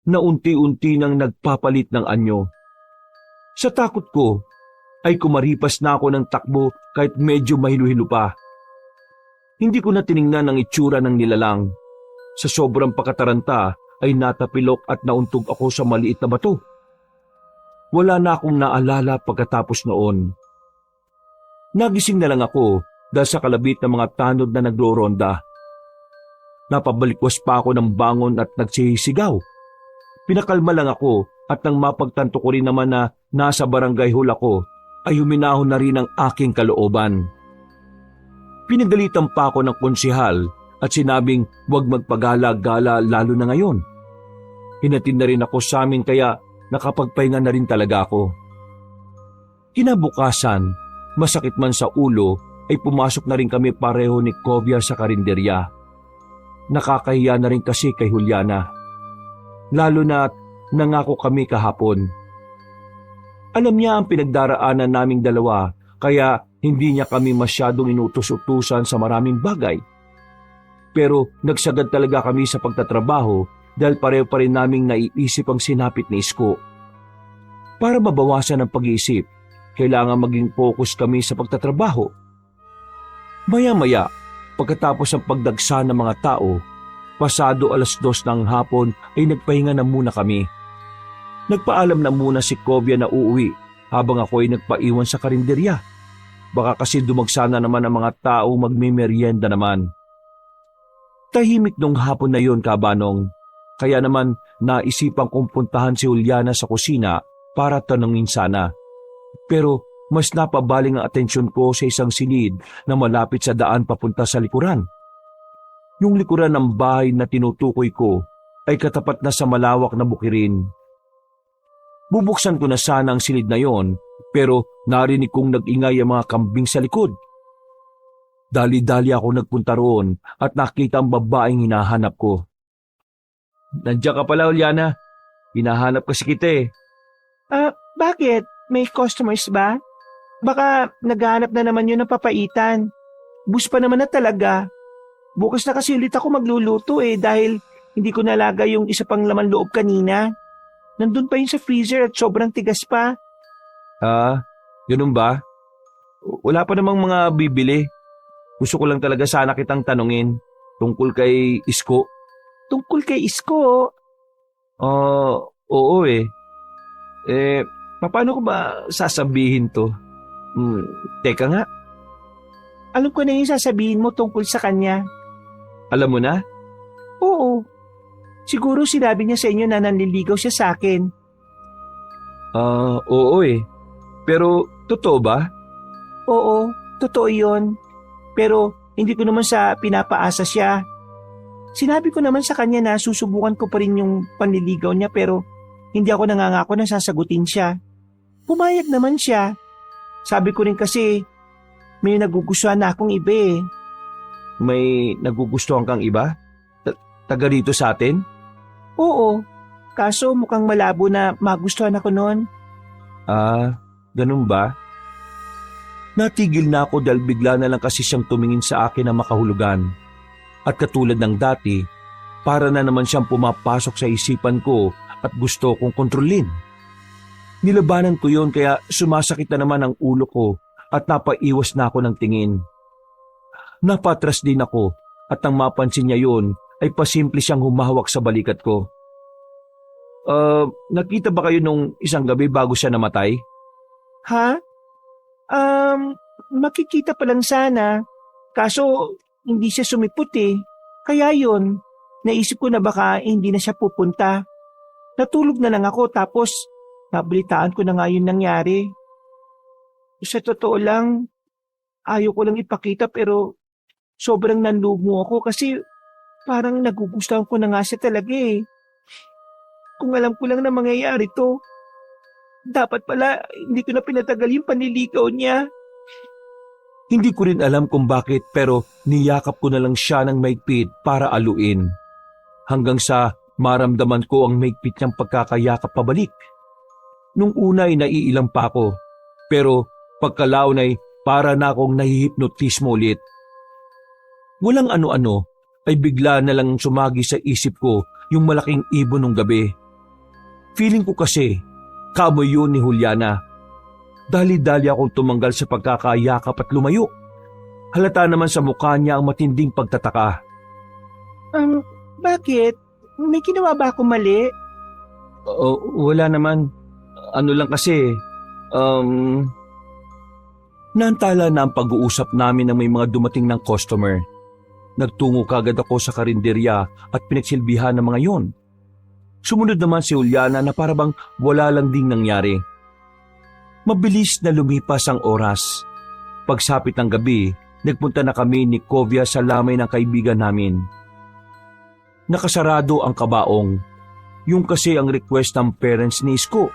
Na unti-unti nang nagpapalit ng anyo. Sa takot ko ay kumaripas na ako ng takbo kahit medyo mahilo-hilo pa. Hindi ko na tiningnan ang itsura ng nilalang. Sa sobrang pakataranta ay natapilok at nauntog ako sa maliit na bato. Wala na akong naalala pagkatapos noon. Nagising na lang ako dahil sa kalabit ng mga tanod na nagro-ronda. Napabalikwas pa ako ng bangon at nagsisigaw. Pinakalma lang ako at nang mapagtanto ko rin naman na nasa barangay hall ako ay huminahon na rin ang aking kalooban. Pinagalitan pa ako ng konsihal at sinabing huwag magpagala-gala lalo na ngayon. Hinatid na rin ako sa amin kaya nakapagpahinga na rin talaga ako. Kinabukasan, masakit man sa ulo ay pumasok na rin kami pareho ni Kovya sa karinderya. Nakakahiya na rin kasi kay Juliana. Lalo na nangako kami kahapon. Alam niya ang pinagdaraanan naming dalawa kaya hindi niya kami masyadong inutos-utusan sa maraming bagay. Pero nagsagad talaga kami sa pagtatrabaho dahil pareho pa rin naming naiisip ang sinapit ni Isko. Para mabawasan ang pag-iisip, kailangan maging focus kami sa pagtatrabaho. Maya-maya, pagkatapos ang pagdagsa ng mga tao, pasado 2:00 ng hapon ay nagpahinga na muna kami. Nagpaalam na muna si Kovya na uuwi habang ako ay nagpaiwan sa karinderya. Baka kasi dumagsana naman ang mga tao magmimerienda naman. Tahimik nung hapon na yon, Kabanong. Kaya naman naisipan kong puntahan si Juliana sa kusina para tanungin sana. Pero mas napabaling ang atensyon ko sa isang silid na malapit sa daan papunta sa likuran. Yung likuran ng bahay na tinutukoy ko ay katapat na sa malawak na bukirin. Bubuksan ko na sana ang silid na yon, pero narinig kong nag-ingay ang mga kambing sa likod. Dali-dali ako nagpunta roon at nakita ang babaeng hinahanap ko. Nandiyan ka pala, Juliana. Hinahanap kasi kita eh. Bakit? May customers ba? Baka naghahanap na naman yun ng papaitan. Bus pa naman na talaga. Bukas na kasi ulit ako magluluto dahil hindi ko nalaga yung isa pang laman loob kanina. Nandun pa yun sa freezer at sobrang tigas pa. Ganun ba? Wala pa namang mga bibili. Gusto ko lang talaga sana kitang tanungin tungkol kay Isko. Tungkol kay Isko? Oo eh. Paano ko ba sasabihin to? Teka nga, Alam ko na yung sasabihin mo tungkol sa kanya. alam mo na? Oo. Siguro sinabi niya sa inyo na nanliligaw siya sa akin. Oo eh. Pero totoo ba? Oo, totoo yun. Pero hindi ko naman sa pinapaasa siya. Sinabi ko naman sa kanya na susubukan ko pa rin yung panliligaw niya pero hindi ako nangangako na sasagutin siya. Pumayag naman siya. Sabi ko rin kasi may nagugustuhan na akong iba eh. May nagugustuhan kang iba? Taga dito sa atin? Oo, kaso mukhang malabo na magustuhan ako noon. Ganun ba? Natigil na ako dahil bigla na lang kasi siyang tumingin sa akin na makahulugan. At katulad ng dati, para na naman siyang pumapasok sa isipan ko at gusto kong kontrolin. Nilabanan ko yon kaya sumasakit na naman ang ulo ko at napaiwas na ako ng tingin. Napatras din ako at nang mapansin niya yon ay pasimple siyang humahawak sa balikat ko. Nakita ba kayo nung isang gabi bago siya namatay? Ha? Makikita pa lang sana. Kaso hindi siya sumipot eh. Kaya yun, naisip ko na baka hindi na siya pupunta. Natulog na lang ako tapos nabalitaan ko na nga yun nangyari. Sa totoo lang, ayaw ko lang ipakita pero sobrang nanlumo ako kasi parang nagugustuhan ko na nga siya talaga eh. Kung alam ko lang na mangyayari to, dapat pala hindi ko na pinatagal yung panliligaw niya. Hindi ko rin alam kung bakit pero niyakap ko na lang siya ng maigpit para aluin. Hanggang sa maramdaman ko ang maigpit niyang pagkakayakap pabalik. Nung una ay naiilang pa ako, pero pagkalaon ay para na akong nahihipnotismo ulit. Walang ano-ano ay bigla na lang sumagi sa isip ko yung malaking ibon ng gabi. Feeling ko kasi, kamoy yun ni Juliana. Dali-dali akong tumanggal sa pagkakayakap at lumayo. Halata naman sa mukha niya ang matinding pagtataka. Bakit? May ginawa ba akong mali? Wala naman. Ano lang kasi, naantala na ang pag-uusap namin na may mga dumating ng customer. Nagtungo kagad ako sa karinderya at pinagsilbihan ng mga yon. Sumunod naman si Juliana na parabang wala lang ding nangyari. Mabilis na lumipas ang oras. Pagsapit ng gabi, nagpunta na kami ni Kovia sa lamay ng kaibigan namin. Nakasarado ang kabaong. Yung kasi ang request ng parents ni Isko.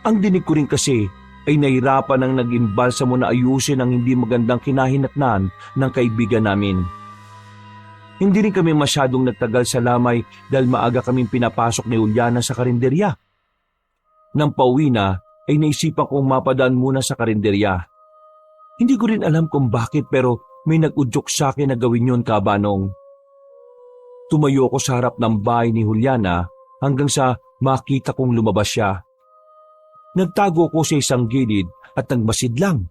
Ang dinig ko rin kasi ay nahirapan ang nag-imbalsa mo na ayusin ang hindi magandang kinahinatnan ng kaibigan namin. Hindi rin kami masyadong nagtagal sa lamay dahil maaga kaming pinapasok ni Juliana sa karinderya. Nang pauwi na, ay naisipan kong mapadaan muna sa karinderya. Hindi ko rin alam kung bakit pero may nag-udyok sa akin na gawin yun, Kabanong. Tumayo ko sa harap ng bahay ni Juliana hanggang sa makita kong lumabas siya. Nagtago ko sa isang gilid at nagmasid lang.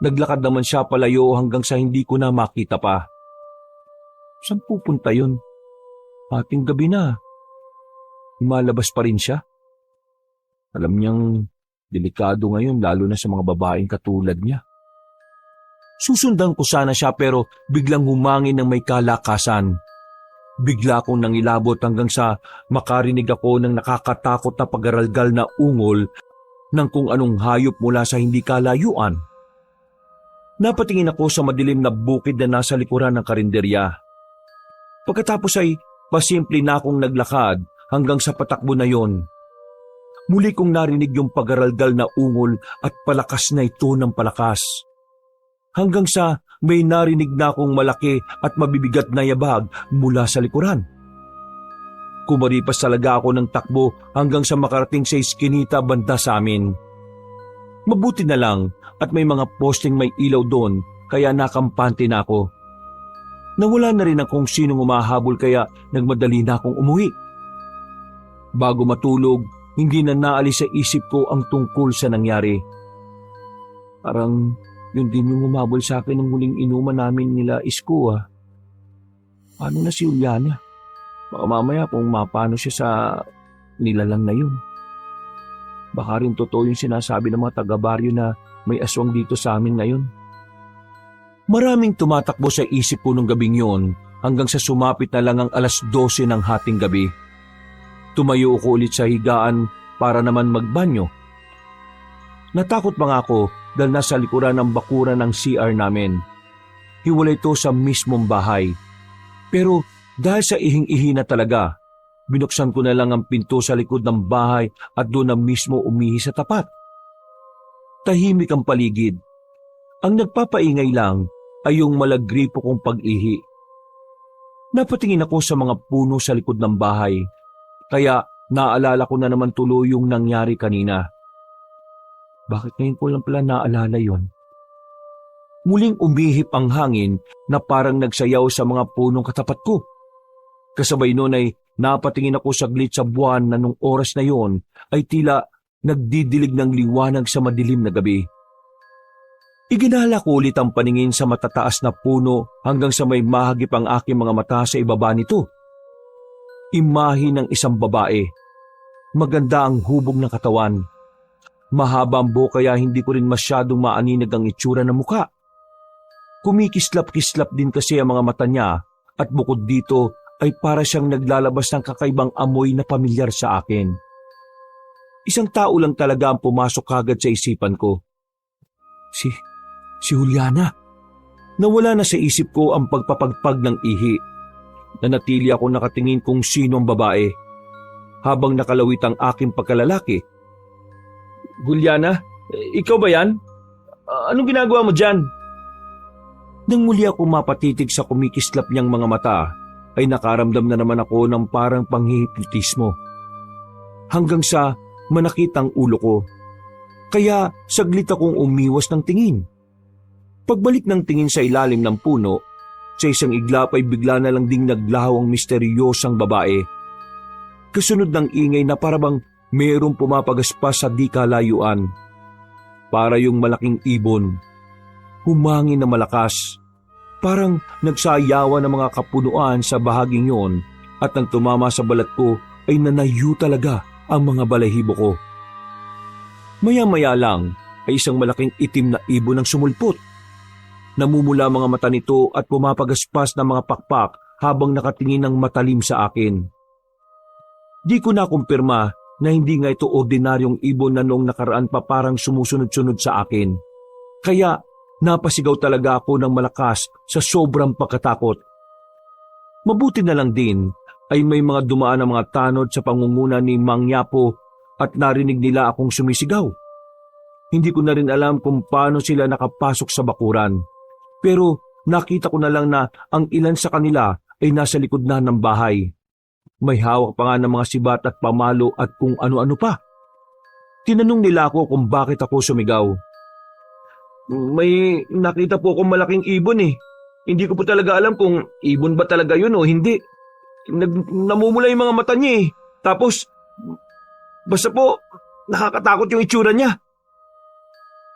Naglakad naman siya palayo hanggang sa hindi ko na makita pa. Saan pupunta yun? Ating gabi na. Lumalabas pa rin siya. Alam niyang Delikado ngayon lalo na sa mga babaeng katulad niya. Susundan ko sana siya pero biglang humangin ng may kalakasan. Bigla akong nangilabot hanggang sa makarinig ako ng nakakatakot na pagaralgal na ungol ng kung anong hayop mula sa hindi kalayuan. Napatingin ako sa madilim na bukid na nasa likuran ng karinderya. Pagkatapos ay pasimple na akong naglakad hanggang sa patakbo na yon. Muli kong narinig yung pagaralgal na ungol at palakas na ito ng palakas. Hanggang sa may narinig na akong malaki at mabibigat na yabag mula sa likuran. Kumaripas talaga ako ng takbo hanggang sa makarating sa iskinita banda sa amin. Mabuti na lang at may mga posting may ilaw doon kaya nakampante na ako. Nawala na rin ang kung sinong umahabol kaya nagmadali na akong umuwi. Bago matulog, hindi na naalis sa isip ko ang tungkol sa nangyari. Parang yun din yung umabol sa akin ng huling inuman namin nila Isko ah. Paano na si Juliana? Baka mamaya kung mapano siya sa nilalang na yun. Baka rin totoo yung sinasabi ng mga taga-baryo na may aswang dito sa amin ngayon. Maraming tumatakbo sa isip ko nung gabing yon hanggang sa sumapit na lang ang 12:00 ng hating gabi. Tumayo ako ulit sa higaan para naman magbanyo. Natakot pa nga ako dahil nasa likuran ng bakuran ng CR namin. Hiwalay ito sa mismong bahay. Pero dahil sa ihing-ihi na talaga, binuksan ko na lang ang pinto sa likod ng bahay at doon na mismo umihi sa tapat. Tahimik ang paligid. Ang nagpapaingay lang ay yung malagripo kong pag-ihi. Napatingin ako sa mga puno sa likod ng bahay, kaya naalala ko na naman tuloy yung nangyari kanina. Bakit ngayon ko lang pala naalala yon? Muling umihip ang hangin na parang nagsayaw sa mga punong katapat ko. Kasabay noon ay napatingin ako saglit sa buwan na nung oras na yon ay tila nagdidilig ng liwanag sa madilim na gabi. Iginala ko ulit ang paningin sa matataas na puno hanggang sa may mahagip ang aking mga mata sa ibaba nito. Imahe ng isang babae. Maganda ang hubog ng katawan. Mahaba ang buhok kaya hindi ko rin masyadong maaninag ang itsura ng muka. Kumikislap-kislap din kasi ang mga mata niya at bukod dito ay para siyang naglalabas ng kakaibang amoy na pamilyar sa akin. Isang tao lang talaga ang pumasok kagad sa isipan ko. Si Juliana. Nawala na sa isip ko ang pagpapagpag ng ihi. Nanatili ako nakatingin kung sino ang babae. Habang nakalawit ang aking pagkalalaki. Juliana, ikaw ba yan? Anong ginagawa mo dyan? Nang muli ako mapatitig sa kumikislap niyang mga mata, ay nakaramdam na naman ako ng parang panghihipnotismo. Hanggang sa manakit ang ulo ko. Kaya saglit akong umiwas ng tingin. Pagbalik ng tingin sa ilalim ng puno, sa isang iglap ay bigla na lang ding naglahaw ang misteryosang babae. Kasunod ng ingay na parabang mayroong pumapagaspas sa di kalayuan. Para yung malaking ibon. Humangin na malakas. Parang nagsayawan ng mga kapunuan sa bahaging yon at nang tumama sa balat ko ay nanayo talaga ang mga balahibo ko. Maya-maya lang ay isang malaking itim na ibon ang sumulpot. Namumula mga mata nito at pumapagaspas ng mga pakpak habang nakatingin ng matalim sa akin. Di ko na kumpirma na hindi nga ito ordinaryong ibon na noong nakaraan pa parang sumusunod-sunod sa akin. Kaya napasigaw talaga ako ng malakas sa sobrang pagkatakot. Mabuti na lang din ay may mga dumaan na mga tanod sa pangunguna ni Mang Yapo at narinig nila akong sumisigaw. Hindi ko na rin alam kung paano sila nakapasok sa bakuran. Pero nakita ko na lang na ang ilan sa kanila ay nasa likod na ng bahay. May hawak pa nga ng mga sibat at pamalo at kung ano-ano pa. Tinanong nila ako kung bakit ako sumigaw. May nakita po akong malaking ibon eh. Hindi ko po talaga alam kung ibon ba talaga yun o hindi. Namumula yung mga mata niya eh. Tapos, basta po, nakakatakot yung itsura niya.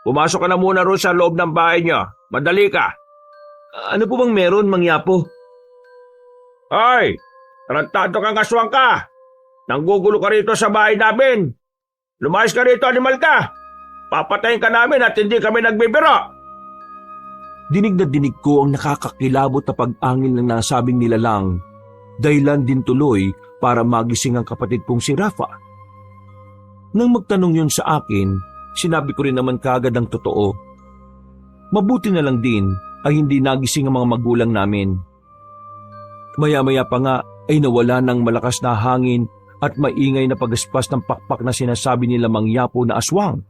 Pumasok ka na muna roon sa loob ng bahay niyo. Madali ka. Ano po bang meron, Mang Yapo? Ay! Tarantado kang aswang ka! Nanggugulo ka rito sa bahay namin! Lumayas ka rito, animal ka! papatayin ka namin at hindi kami nagbibiro. Dinig na dinig ko ang nakakakilabot na pag-angil ng nasabing nilalang, dahilan din tuloy para magising ang kapatid kong si Rafa. Nang magtanong yun sa akin, sinabi ko rin naman kaagad ang totoo. Mabuti na lang din ay hindi nagising ang mga magulang namin. Maya-maya pa nga ay nawala ng malakas na hangin at maingay na pagaspas ng pakpak na sinasabi nila Mangyapo na aswang.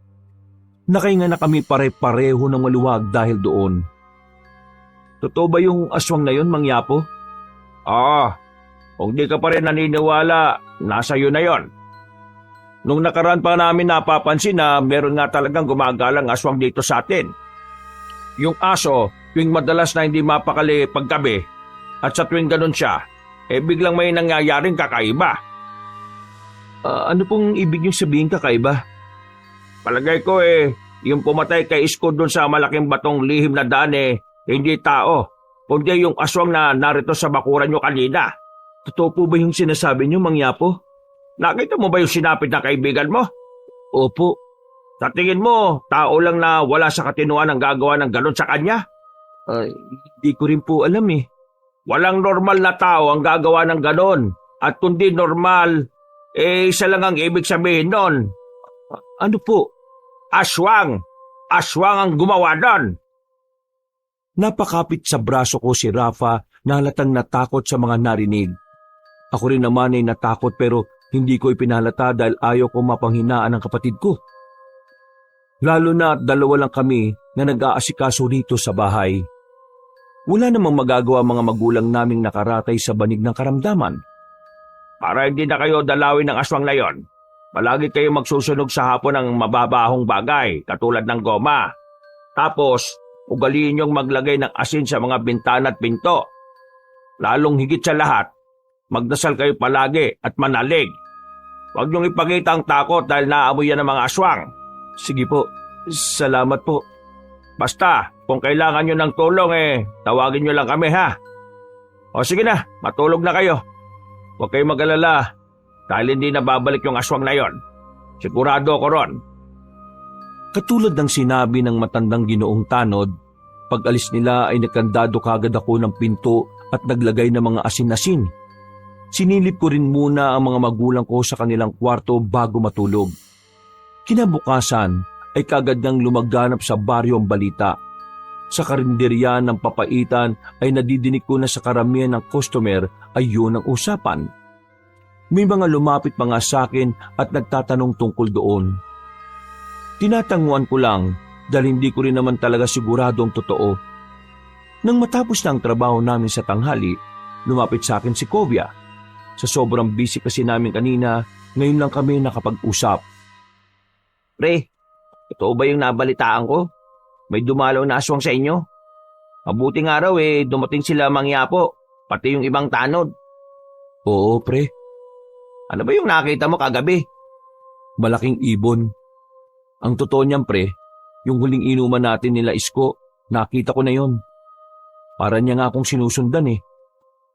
Nakahinga na kami pare-pareho ng maluwag dahil doon. Totoo ba yung aswang na yun, Mangyapo? Kung di ka pa rin naniniwala, nasa iyo na yon. Nung nakaraan pa namin napapansin na meron nga talagang gumagalang aswang dito sa atin. Yung aso, tuwing madalas na hindi mapakali paggabi, at sa tuwing ganun siya, biglang may nangyayaring kakaiba. Ano pong ibig niyong sabihin kakaiba? Palagay ko yung pumatay kay Isko doon sa malaking batong lihim na daan hindi tao, kundi yung aswang na narito sa bakuran nyo kanina. Totoo po ba yung sinasabi niyo, Mangyapo? Nakita mo ba yung sinapit na kaibigan mo? Opo. Sa tingin mo, tao lang na wala sa katinuan ang gagawa ng ganon sa kanya? Hindi ko rin po alam eh. Walang normal na tao ang gagawa ng ganon. At kung di normal, isa lang ang ibig sabihin nun. Ano po? Aswang! Aswang ang gumawa nun! Napakapit sa braso ko si Rafa na halatang natakot sa mga narinig. Ako rin naman ay natakot pero hindi ko ipinalata dahil ayaw ko mapanghinaan ang kapatid ko. Lalo na dalawa lang kami na nag-aasikaso rito sa bahay. Wala namang magagawa mga magulang naming nakaratay sa banig ng karamdaman. Para hindi na kayo dalawin ng aswang na yon, palagi kayo magsusunog sa hapon ng mababahong bagay katulad ng goma. Tapos, ugaliin niyong maglagay ng asin sa mga bintana at pinto. Lalong higit sa lahat, magdasal kayo palagi at manalig. Huwag niyong ipakita ang takot dahil naamoy yan ng mga aswang. Sige po, salamat po. Basta, kung kailangan niyo ng tulong tawagin niyo lang kami ha. O sige na, matulog na kayo. Huwag kayong mag-alala dahil hindi na babalik yung aswang na yon. Sigurado ako ron. Katulad ng sinabi ng matandang Ginoong Tanod, pag-alis nila ay nakandado kagad ako ng pinto at naglagay ng mga asin-asin. Sinilip ko rin muna ang mga magulang ko sa kanilang kwarto bago matulog. Kinabukasan ay kagad nang lumaganap sa baryo ang balita. Sa karinderya ng papaitan ay nadidinig ko na sa karamihan ng customer ay yun ang usapan. May mga lumapit pa nga sa akin at nagtatanong tungkol doon. Tinatanguan ko lang dahil hindi ko rin naman talaga sigurado ang totoo. Nang matapos na ang trabaho namin sa tanghali, lumapit sa akin si Kovia. Sa sobrang busy kasi namin kanina, ngayon lang kami nakapag-usap. Pre, ito ba yung nabalitaan ko? May dumalaw na aswang sa inyo? Mabuting araw dumating sila Mangyapo, pati yung ibang tanod. Oo, pre. Ano ba yung nakita mo kagabi? Malaking ibon. Ang totoo niyan, pre, yung huling inuman natin nila Isko, nakita ko na yon. Para niya nga akong sinusundan eh.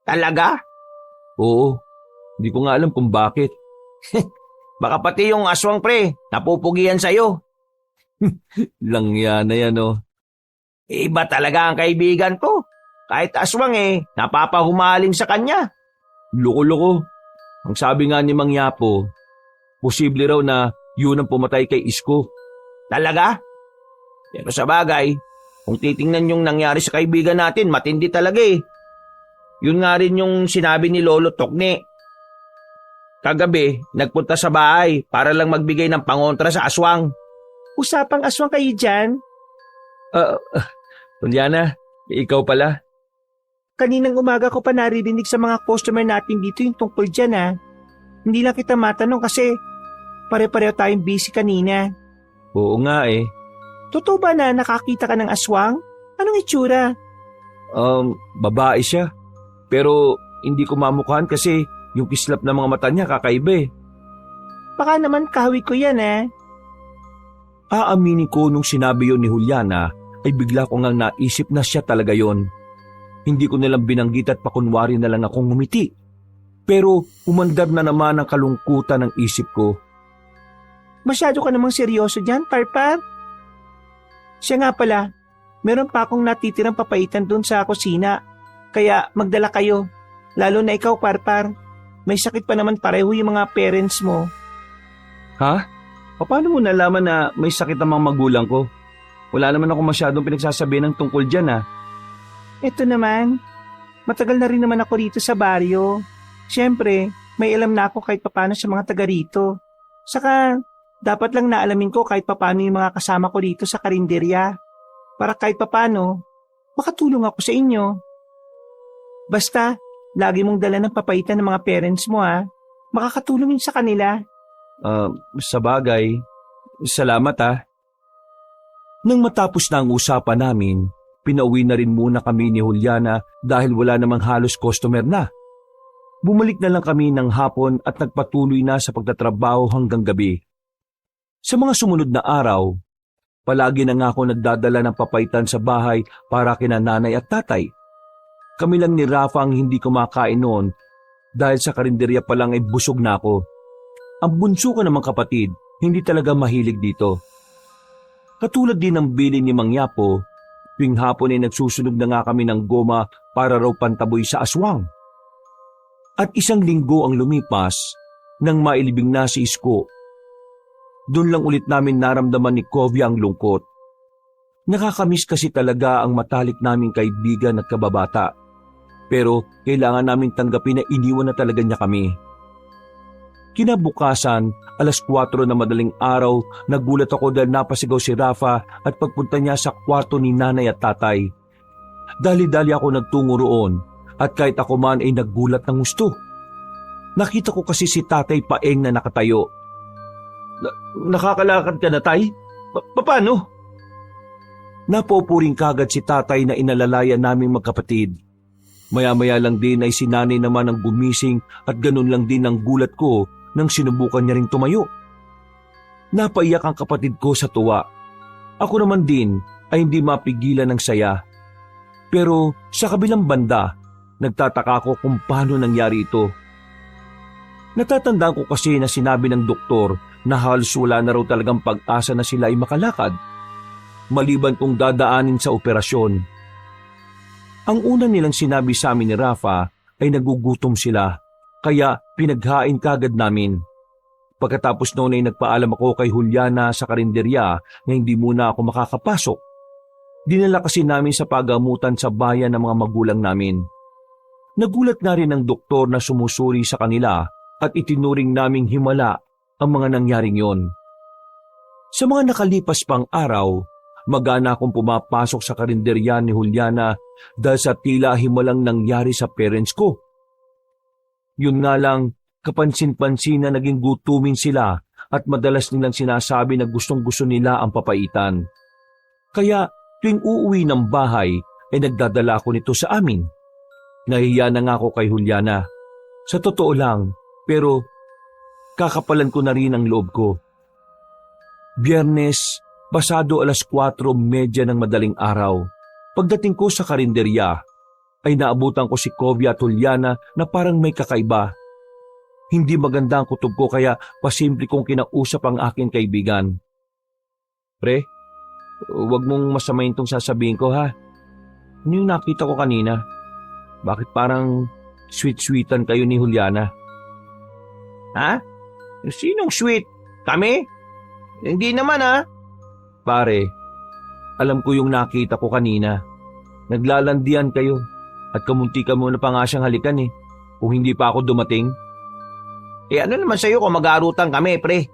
Talaga? Oo, hindi ko nga alam kung bakit. Baka pati yung aswang pre, napupugian sa'yo. Langya na yan oh. Iba talaga ang kaibigan ko. Kahit aswang napapahumaling sa kanya. Loko-loko. Ang sabi nga ni Mangyapo, posible raw na yun ang pumatay kay Isko. Talaga? Pero sa bagay, kung titingnan yung nangyari sa kaibigan natin, matindi talaga Yun nga rin yung sinabi ni Lolo Tokne. Kagabi, nagpunta sa bahay para lang magbigay ng pangontra sa aswang. Usapang aswang kayo dyan? Juliana, ikaw pala. Kaninang umaga ko pa naririnig sa mga customer natin dito yung tungkol dyan Hindi lang kita matanong kasi pare-pareho tayong busy kanina. Oo nga Totoo ba na nakakita ka ng aswang? Anong itsura? Babae siya. Pero hindi ko mamukhaan kasi yung kislap ng mga mata niya kakaiba Baka naman kahawi ko yan Aaminin ko nung sinabi yon ni Juliana ay bigla ko ngang naisip na siya talaga yon. Hindi ko nalang binanggit at pakunwari na lang akong ngumiti. Pero umandar na naman ang kalungkutan ng isip ko. Masyado ka namang seryoso dyan, Parpar. Siya nga pala, meron pa akong natitirang papaitan dun sa kusina. Kaya magdala kayo. Lalo na ikaw, Parpar. May sakit pa naman pareho yung mga parents mo. Ha? Paano mo nalaman na may sakit ang mga magulang ko? Wala naman ako masyadong pinagsasabihan ng tungkol dyan Ito naman, matagal na rin naman ako rito sa baryo. Siyempre, may alam na ako kahit papano sa mga taga rito. Saka, dapat lang naalamin ko kahit papano yung mga kasama ko rito sa karinderya. Para kahit papano, makatulong ako sa inyo. Basta, lagi mong dala ng papaitan ng mga parents mo Makakatulong yun sa kanila. Sa bagay, salamat Nang matapos na ang usapan namin, pinauwi na rin muna kami ni Juliana dahil wala namang halos customer na. Bumalik na lang kami ng hapon at nagpatuloy na sa pagtatrabaho hanggang gabi. Sa mga sumunod na araw, palagi na nga ako nagdadala ng papaitan sa bahay para kina nanay at tatay. Kami lang ni Rafa ang hindi kumakain noon dahil sa karinderya pa lang ay busog na ako. Ang bunso ko namang kapatid, hindi talaga mahilig dito. Katulad din ng bili ni Mang Yapo, tuwing hapon ay nagsusunog na nga kami ng goma para raw pantaboy sa aswang. At 1 linggo ang lumipas nang mailibing na si Isko. Doon lang ulit namin naramdaman ni Kovia ang lungkot. Nakakamiss kasi talaga ang matalik naming kaibigan at kababata. Pero kailangan naming tanggapin na iniwan na talaga niya kami. Kinabukasan, 4:00 na madaling araw, nagulat ako dahil napasigaw si Rafa at pagpunta niya sa kwarto ni nanay at tatay. Dali-dali ako nagtungo roon at kahit ako man ay nagulat ng gusto. Nakita ko kasi si tatay paeng na nakatayo. Nakakalakad ka na, tay? Paano? Napupuring kagad si tatay na inalalayan naming magkapatid. Maya-maya lang din ay si nanay naman ang gumising at ganun lang din ang gulat ko nang sinubukan niya ring tumayo. Napaiyak ang kapatid ko sa tuwa. Ako naman din ay hindi mapigilan ng saya. Pero sa kabilang banda, nagtataka ako kung paano nangyari ito. Natatandaan ko kasi na sinabi ng doktor na halos wala na raw talagang pag-asa na sila ay makalakad, maliban kung dadaanin sa operasyon. Ang una nilang sinabi sa amin ni Rafa ay nagugutom sila, kaya pinaghain kagad namin. Pagkatapos noon ay nagpaalam ako kay Juliana sa karinderya na hindi muna ako makakapasok. Dinala kasi namin sa pagamutan sa bayan ng mga magulang namin. Nagulat na rin ang doktor na sumusuri sa kanila at itinuring naming himala ang mga nangyaring yon. Sa mga nakalipas pang araw, magana akong pumapasok sa karinderya ni Juliana dahil sa tila himalang nangyari sa parents ko. Yun nga lang, kapansin-pansin na naging gutumin sila at madalas nilang sinasabi na gustong-gusto nila ang papaitan. Kaya tuwing uuwi ng bahay ay nagdadala ako nito sa amin. Nahihiya na nga ako kay Juliana. Sa totoo lang, pero kakapalan ko na rin ang loob ko. Biyernes, pasado 4:30 ng madaling araw. Pagdating ko sa karinderya, ay naabutan ko si Kovia at Juliana na parang may kakaiba. Hindi maganda ang kutob ko kaya pasimple kong kinausap ang aking kaibigan. Pre, huwag mong masamayin tong sasabihin ko ha. Ano yung nakita ko kanina? Bakit parang sweet-sweetan kayo ni Juliana? Ha? Sinong sweet? Kami? Hindi naman Pare, alam ko yung nakita ko kanina. Naglalandian kayo at kamunti ka muna pa nga siyang halikan kung hindi pa ako dumating. Ano naman sa'yo kung mag-aarutan kami, pre?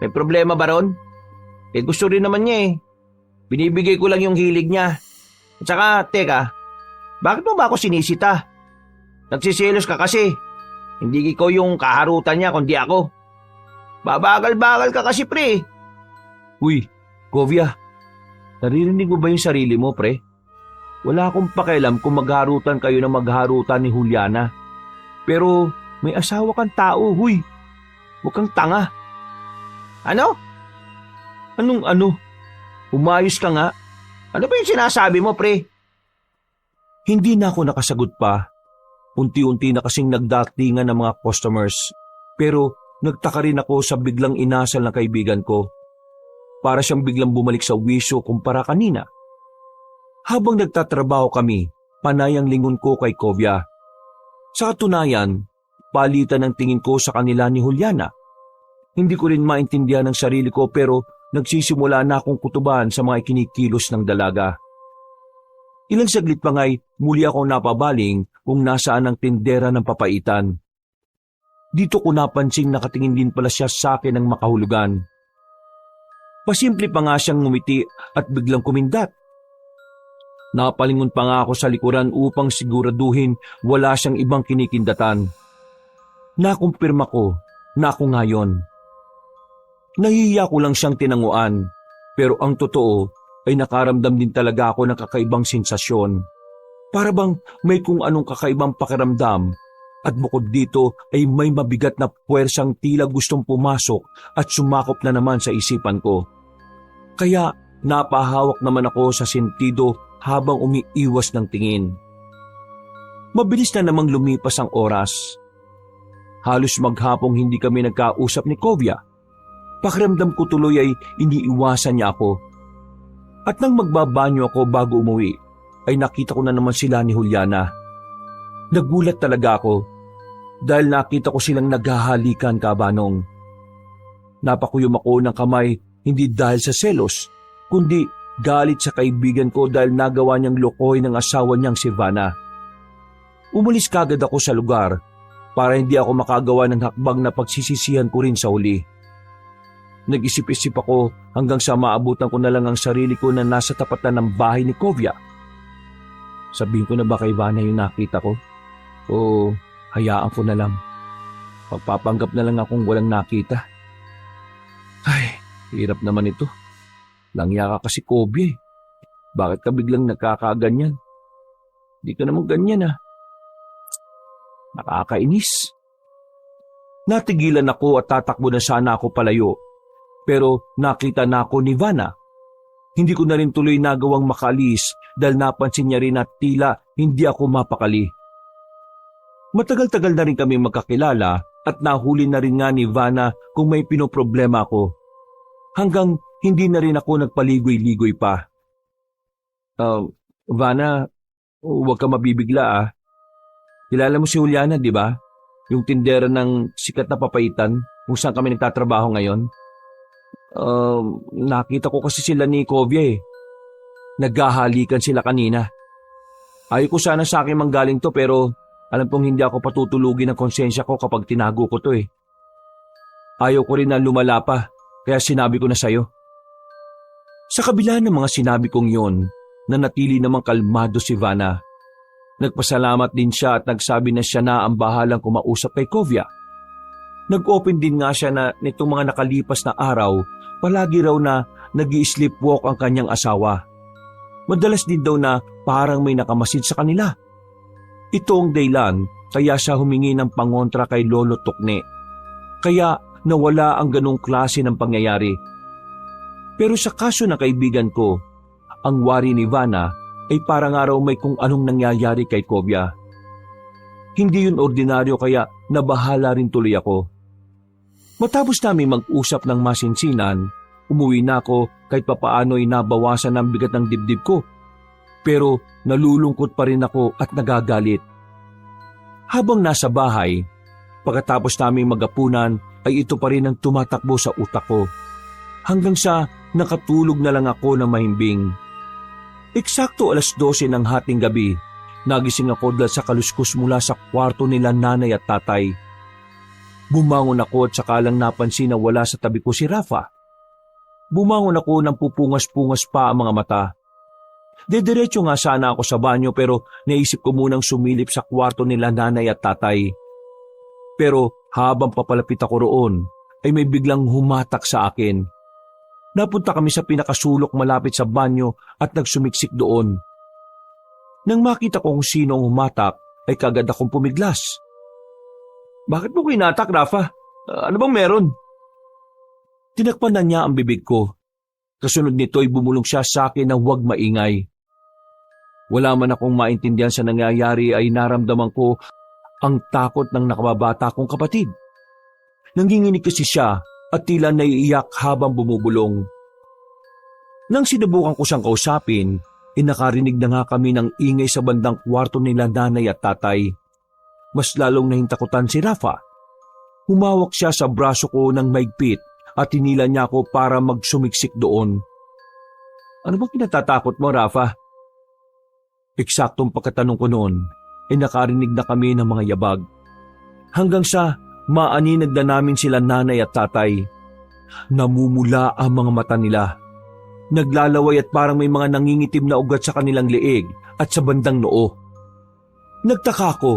May problema ba ron? Gusto rin naman niya Binibigay ko lang yung hilig niya. At saka, teka, bakit mo ba ako sinisita? Nagsiselos ka kasi. Hindi ikaw yung kaharutan niya kundi ako. Babagal-bagal ka kasi, pre. Uy, Kovia, naririnig mo ba yung sarili mo, pre? Wala akong pakialam kung magharutan kayo ng magharutan ni Juliana. Pero may asawa kang tao, huy. Huwag kang tanga. Ano? Anong ano? Umayos ka nga. Ano ba yung sinasabi mo, pre? Hindi na ako nakasagot pa. Unti-unti na kasing nagdatingan ng mga customers. Pero nagtaka rin ako sa biglang inasal ng kaibigan ko. Para siyang biglang bumalik sa wisyo kumpara kanina. Habang nagtatrabaho kami, panay ang lingon ko kay Kovia. Sa katunayan, palitan ang tingin ko sa kanila ni Juliana. Hindi ko rin maintindihan ang sarili ko pero nagsisimula na akong kutuban sa mga ikinikilos ng dalaga. Ilang saglit pa nga'y muli akong napabaling kung nasaan ang tindera ng papaitan. Dito ko napansing nakatingin din pala siya sa akin ng makahulugan. Pasimple pa nga siyang ngumiti at biglang kumindat. Napalingon pa nga ako sa likuran upang siguraduhin wala siyang ibang kinikindatan. Nakumpirma ko na ako ngayon. Nahihiya ko lang siyang tinanguan pero ang totoo ay nakaramdam din talaga ako ng kakaibang sensasyon. Para bang may kung anong kakaibang pakiramdam at bukod dito ay may mabigat na puwersang tila gustong pumasok at sumakop na naman sa isipan ko. Kaya napahawak naman ako sa sentido habang umiiwas ng tingin. Mabilis na namang lumipas ang oras. Halos maghapong hindi kami nagkausap ni Kovia. Pakiramdam ko tuloy ay iniiwasan niya ako. At nang magbabanyo ako bago umuwi, ay nakita ko na naman sila ni Juliana. Nagulat talaga ako dahil nakita ko silang naghahalikan kabanong. Napakuyom ako ng kamay hindi dahil sa selos, kundi galit sa kaibigan ko dahil nagawa niyang lokoy ng asawa niyang si Vanna. Umalis kagad ako sa lugar para hindi ako makagawa ng hakbang na pagsisisihan ko rin sa huli. Nag-isip-isip ako hanggang sa maabutan ko na lang ang sarili ko na nasa tapat na ng bahay ni Kovia. Sabihin ko na ba kay Vanna yung nakita ko? O hayaan ko na lang? Pagpapanggap na lang akong walang nakita. Ay, hirap naman ito. Langya ka kasi Kovia eh. Bakit ka biglang nagkakaganyan? Di ka naman ganyan ah. Nakakainis. Natigilan ako at tatakbo na sana ako palayo. Pero nakita na ako ni Vanna. Hindi ko na rin tuloy nagawang makalis dahil napansin niya rin at tila hindi ako mapakali. Matagal-tagal na rin kami magkakilala at nahuli na rin nga ni Vanna kung may pinoproblema ako. Hanggang hindi na rin ako nagpaligoy-ligoy pa. Vanna, huwag ka mabibigla ah. Kilala mo si Juliana, di ba? Yung tindera ng sikat na papaitan kung saan kami nagtatrabaho ngayon. Nakita ko kasi sila ni Kovia eh. Naghahalikan sila kanina. Ayaw ko sana sa akin manggaling to pero alam kong hindi ako patutulugin ng konsensya ko kapag tinago ko to eh. Ayaw ko rin na lumala pa kaya sinabi ko na sayo. Sa kabila ng mga sinabi kong yon, nanatili namang kalmado si Vanna. Nagpasalamat din siya at nagsabi na siya na ang bahalang kumausap kay Kovia. Nag-open din nga siya na nitong mga nakalipas na araw, palagi raw na nag-i-sleepwalk ang kanyang asawa. Madalas din daw na parang may nakamasid sa kanila. Ito ang dahilan kaya siya humingi ng pangontra kay Lolo Tokne. Kaya nawala ang ganong klase ng pangyayari. Pero sa kaso ng kaibigan ko, ang wari ni Vanna ay parang araw may kung anong nangyayari kay Kovia. Hindi yun ordinaryo kaya nabahala rin tuloy ako. Matapos namin mag-usap ng masinsinan, umuwi na ako kahit papaano'y nabawasan ang bigat ng dibdib ko. Pero nalulungkot pa rin ako at nagagalit. Habang nasa bahay, pagkatapos naming magapunan ay ito pa rin ang tumatakbo sa utak ko. Hanggang sa nakatulog na lang ako ng mahimbing. Eksakto 12:00 ng hating gabi, nagising ako dahil sa kaluskos mula sa kwarto nila nanay at tatay. Bumangon ako at saka lang napansin na wala sa tabi ko si Rafa. Bumangon ako nang pupungas-pungas pa ang mga mata. Dediretso nga sana ako sa banyo pero naisip ko munang sumilip sa kwarto nila nanay at tatay. Pero habang papalapit ako roon ay may biglang humatak sa akin. Napunta kami sa pinakasulok malapit sa banyo at nagsumiksik doon. Nang makita ko kung sino ang humatak ay kagad akong pumiglas. Bakit mo ko inatak, Rafa? Ano bang meron? Tinakpan na niya ang bibig ko. Kasunod nito ay bumulong siya sa akin na huwag maingay. Wala man akong maintindihan sa nangyayari ay naramdaman ko ang takot ng nakababata kong kapatid. Nanginginig kasi siya at tila naiiyak habang bumubulong. Nang sinubukan ko siyang kausapin, nakarinig na nga kami ng ingay sa bandang kwarto nila nanay at tatay. Mas lalong nahintakutan si Rafa. Humawak siya sa braso ko ng maigpit at hinila niya ako para magsumiksik doon. Ano bang kinatatakot mo, Rafa? Eksaktong pagkatanong ko noon, nakarinig na kami ng mga yabag. Hanggang sa maaninag na namin sila nanay at tatay. Namumula ang mga mata nila. Naglalaway at parang may mga nangingitim na ugat sa kanilang leeg at sa bandang noo. Nagtaka ko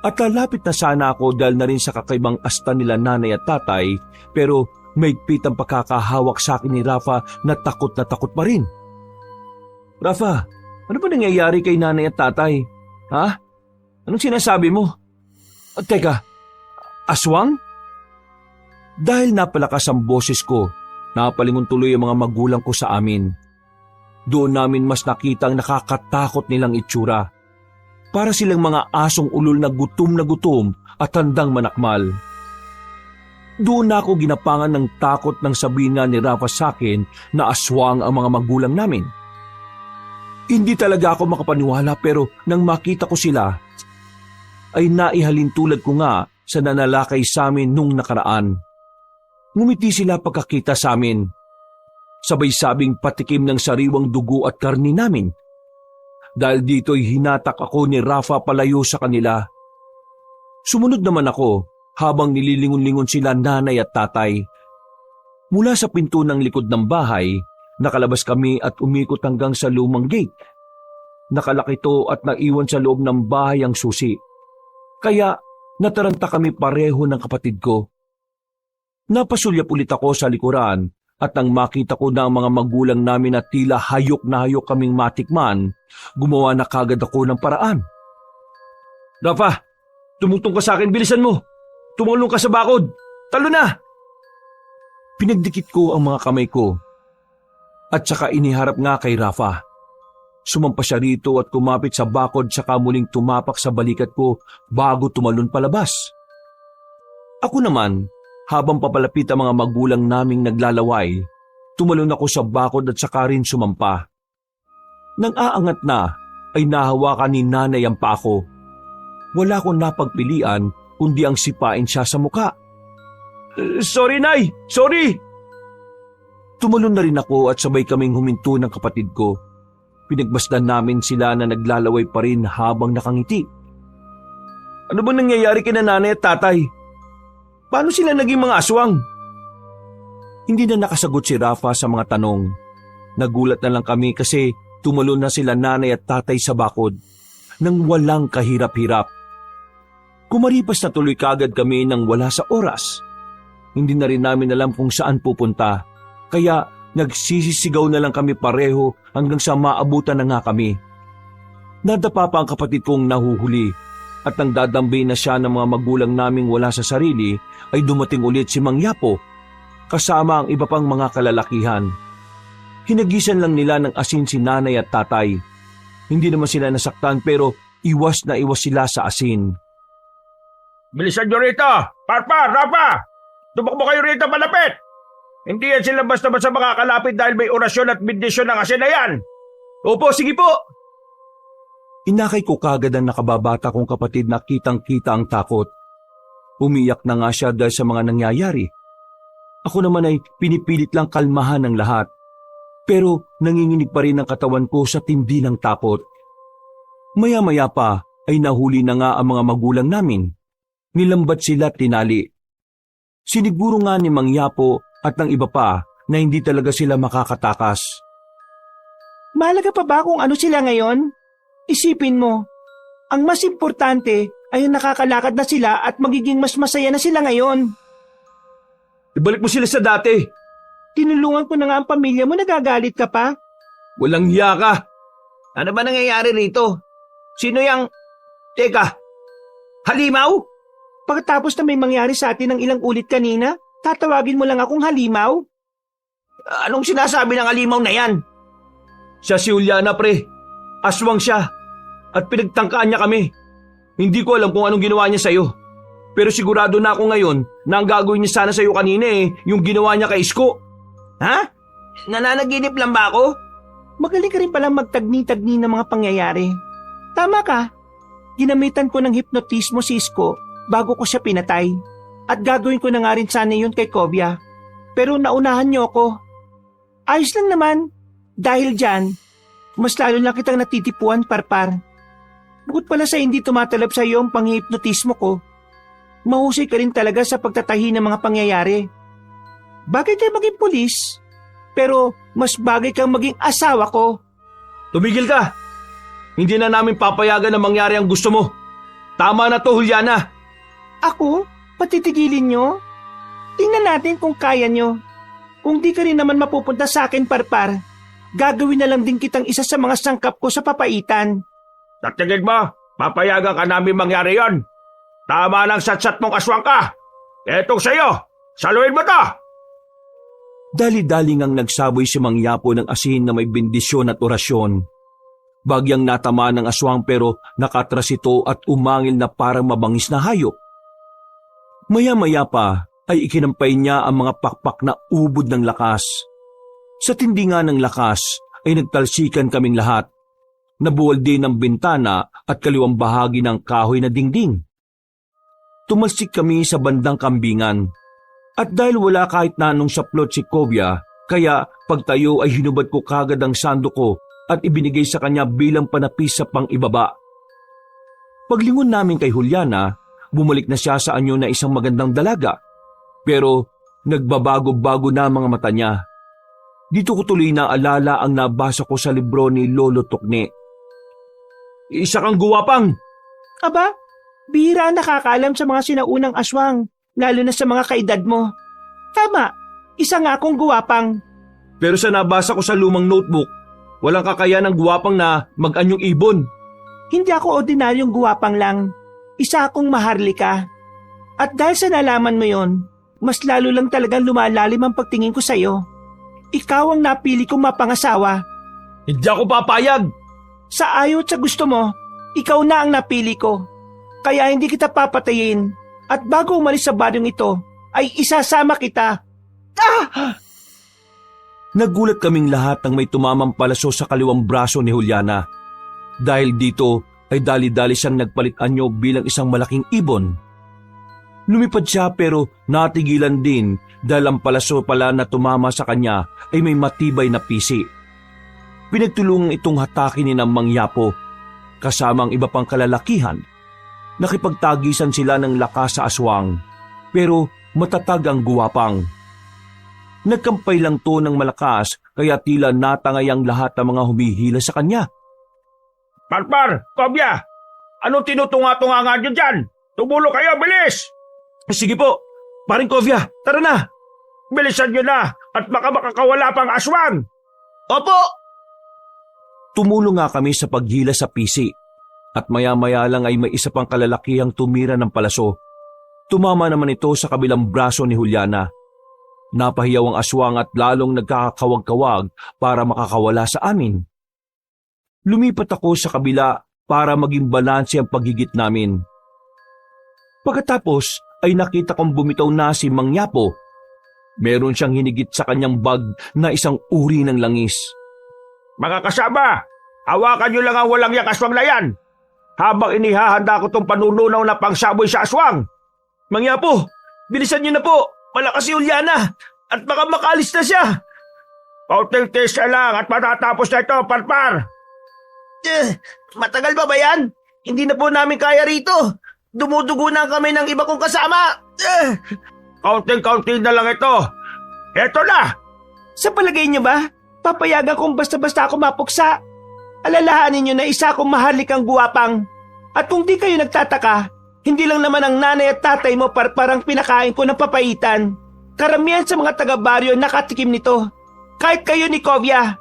at lalapit na sana ako dahil na rin sa kakaibang asta nila nanay at tatay, pero maigpit ang pagkakahawak sa akin ni Rafa na takot pa rin. Rafa, ano ba nangyayari kay nanay at tatay? Ha? Anong sinasabi mo? Teka, aswang? Dahil napalakas ang boses ko, napalingon tuloy ang mga magulang ko sa amin. Doon namin mas nakita ang nakakatakot nilang itsura. Para silang mga asong ulol na gutom at handang manakmal. Doon na ako ginapangan ng takot nang sabihin nga ni Rafa sa akin na aswang ang mga magulang namin. Hindi talaga ako makapaniwala, pero nang makita ko sila, ay naihalin tulad ko nga sa nanalakay sa amin nung nakaraan. Ngumiti sila pagkakita sa amin. Sabay sabing patikim ng sariwang dugo at karni namin. Dahil dito'y hinatak ako ni Rafa palayo sa kanila. Sumunod naman ako habang nililingon-lingon sila nanay at tatay. Mula sa pinto ng likod ng bahay, nakalabas kami at umikot hanggang sa lumang gate. Nakalaki ito at naiwan sa loob ng bahay ang susi. Kaya nataranta kami pareho ng kapatid ko. Napasulyap ulit ako sa likuran at nang makita ko na ang mga magulang namin at tila hayok na hayok kaming matikman, gumawa na kagad ako ng paraan. Rafa, tumutong ka sa akin, bilisan mo! Tumulong ka sa bakod! Talo na! Pinagdikit ko ang mga kamay ko at saka iniharap nga kay Rafa. Sumampa siya rito at kumapit sa bakod saka muling tumapak sa balikat ko bago tumalon palabas. Ako naman, habang papalapit ang mga magulang naming naglalaway, tumalon ako sa bakod at saka rin sumampa. Nang aangat na, ay nahawakan ni nanay ang pako. Wala akong napagpilian kundi ang sipain siya sa muka. Sorry, Nay! Sorry! Tumalon na rin ako at sabay kaming huminto ng kapatid ko. Pinagmasdan namin sila na naglalaway pa rin habang nakangiti. Ano ba nangyayari kina nanay at tatay? Paano sila naging mga aswang? Hindi na nakasagot si Rafa sa mga tanong. Nagulat na lang kami kasi tumalon na sila nanay at tatay sa bakod nang walang kahirap-hirap. Kumaripas na tuloy kagad kami nang wala sa oras. Hindi na rin namin alam kung saan pupunta, kaya nagsisisigaw na lang kami pareho hanggang sa maabutan na nga kami. Nadapa pa ang kapatid kong nahuhuli at nang dadambay na siya ng mga magulang naming wala sa sarili, ay dumating ulit si Mang Yapo kasama ang iba pang mga kalalakihan. Hinagisan lang nila ng asin si nanay at tatay. Hindi naman sila nasaktan pero iwas na iwas sila sa asin. Bilisan nyo rito! Parpa! Rafa! Tumakbo kayo rito malapit! Hindi yan sila basta-basta makakalapit dahil may orasyon at bendisyon ng asin na yan! Opo, sige po! Inakay ko kagad ang nakababata kong kapatid na kitang-kita ang takot. Umiyak na nga siya dahil sa mga nangyayari. Ako naman ay pinipilit lang kalmahan ng lahat. Pero nanginginig pa rin ang katawan ko sa tindi ng takot. Maya-maya pa ay nahuli na nga ang mga magulang namin. Nilambat sila at tinali. Siniguro nga ni Mang Yapo at ng iba pa na hindi talaga sila makakatakas. Mahalaga pa ba kung ano sila ngayon? Isipin mo, ang mas importante ay yung nakakalakad na sila at magiging mas masaya na sila ngayon. Ibalik mo sila sa dati. Tinulungan ko na nga ang pamilya mo, nagagalit ka pa? Walang hiya ka. Ano ba nangyayari rito? Sino yang... Teka, halimaw? Pagkatapos na may mangyari sa atin ng ilang ulit kanina, tatawagin mo lang akong halimaw? Anong sinasabi ng halimaw na yan? Siya si Juliana, pre. Aswang siya. At pinagtangkaan niya kami. Hindi ko alam kung anong ginawa niya sa'yo. Pero sigurado na ako ngayon na ang gagawin niya sana sa'yo kanina yung ginawa niya kay Isko. Ha? Nananaginip lang ba ako? Magaling ka rin palang magtagni-tagni ng mga pangyayari. Tama ka. Ginamitan ko ng hipnotismo si Isko bago ko siya pinatay. At gagawin ko na nga rin sana yun kay Kovia. Pero naunahan niyo ako. Ayos lang naman. Dahil dyan, mas lalo lang kitang natitipuan, Parpar. Bukod pala sa hindi tumatalab sa iyo ang panghihipnotismo ko, mahusay ka rin talaga sa pagtatahi ng mga pangyayari. Bagay kayo maging pulis, pero mas bagay kang maging asawa ko. Tumigil ka! Hindi na namin papayagan na mangyari ang gusto mo. Tama na to, Juliana. Ako? Patitigilin nyo? Tingnan natin kung kaya nyo. Kung di ka rin naman mapupunta sa akin, Parpar, gagawin na lang din kitang isa sa mga sangkap ko sa papaitan. Sa tingin mo, papayagan ka namin mangyari yon. Tama ng satsat mong aswang ka. Etong sa'yo, saluhin mo to. Dali-dali ngang nagsaboy si Mang Yapo ng asin na may bendisyon at orasyon. Bagyang natama ng aswang pero nakatras ito at umangil na parang mabangis na hayop. Maya-maya pa ay ikinampay niya ang mga pakpak na ubod ng lakas. Sa tindi nga ng lakas ay nagtalsikan kaming lahat. Nabuwal din ang bintana at kaliwang bahagi ng kahoy na dingding. Tumalsik kami sa bandang kambingan. At dahil wala kahit na anong saplot si Kovia, kaya pagtayo ay hinubad ko kagad ang sando ko at ibinigay sa kanya bilang panapis sa pang-ibaba. Paglingon namin kay Juliana, bumalik na siya sa anyo na isang magandang dalaga. Pero nagbabago-bago na mga mata niya. Dito ko tuloy na alala ang nabasa ko sa libro ni Lolo Tokne. Isa kang guwapang! Aba, bihira ang nakakaalam sa mga sinaunang aswang, lalo na sa mga kaedad mo. Tama, isa nga akong guwapang. Pero sa nabasa ko sa lumang notebook, walang kakayahan ng guwapang na mag-anyong ibon. Hindi ako ordinaryong guwapang lang. Isa akong maharlika. At dahil sa nalaman mo yon, mas lalo lang talagang lumalalim ang pagtingin ko sa'yo. Ikaw ang napili kong mapangasawa. Hindi ako papayag! Sa ayaw at sa gusto mo, ikaw na ang napili ko. Kaya hindi kita papatayin. At bago umalis sa baryong ito, ay isasama kita. Ah! Nagulat kaming lahat nang may tumamang palaso sa kaliwang braso ni Juliana. Dahil dito ay dali-dali siyang nagpalit anyo bilang isang malaking ibon. Lumipad siya pero natigilan din dahil ang palaso pala na tumama sa kanya ay may matibay na pisi. Pinagtulungan itong hatakin ni ng Mang Yapo, kasama ang iba pang kalalakihan. Nakipagtagisan sila ng lakas sa aswang, pero matatag ang guwapang. Nagkampay lang to ng malakas kaya tila natangay ang lahat ng mga humihila sa kanya. Parpar, Kovia, anong tinutunga-tunga nga nyo dyan? Tumulo kayo, bilis! Sige po, paring Kovia, tara na! Bilisan nyo na at baka makakawala pang aswang! Opo! Tumulong nga kami sa paghila sa pisi at maya-maya lang ay may isa pang kalalakihang tumira ng palaso. Tumama naman ito sa kabilang braso ni Juliana. Napahiyaw ang aswang at lalong nagkakawag-kawag para makakawala sa amin. Lumipat ako sa kabila para maging balanse ang paggigit namin. Pagkatapos ay nakita kong bumitaw na si Mang Yapo. Meron siyang hinigit sa kanyang bag na isang uri ng langis. Mga kasama, hawakan nyo lang ang walang yak aswang na yan habang inihahanda ko tong panununaw na pangsaboy sa aswang. Mang Yapo, bilisan niyo na po. Malakas si Juliana at baka makalis na siya. Kaunting tiis na lang at matatapos na ito, Parpar. Matagal ba yan? Hindi na po namin kaya rito. Dumudugo na kami ng iba kong kasama. Kaunting-kaunting na lang ito. Eto na! Sa palagay niyo ba, papayagan kong basta-basta ako mapuksa? Alalahanin niyo na isa akong maharlikang guwapang. At kung di kayo nagtataka, hindi lang naman ang nanay at tatay mo parang pinakain ko ng papaitan. Karamihan sa mga taga-baryo nakatikim nito. Kahit kayo ni Kovia.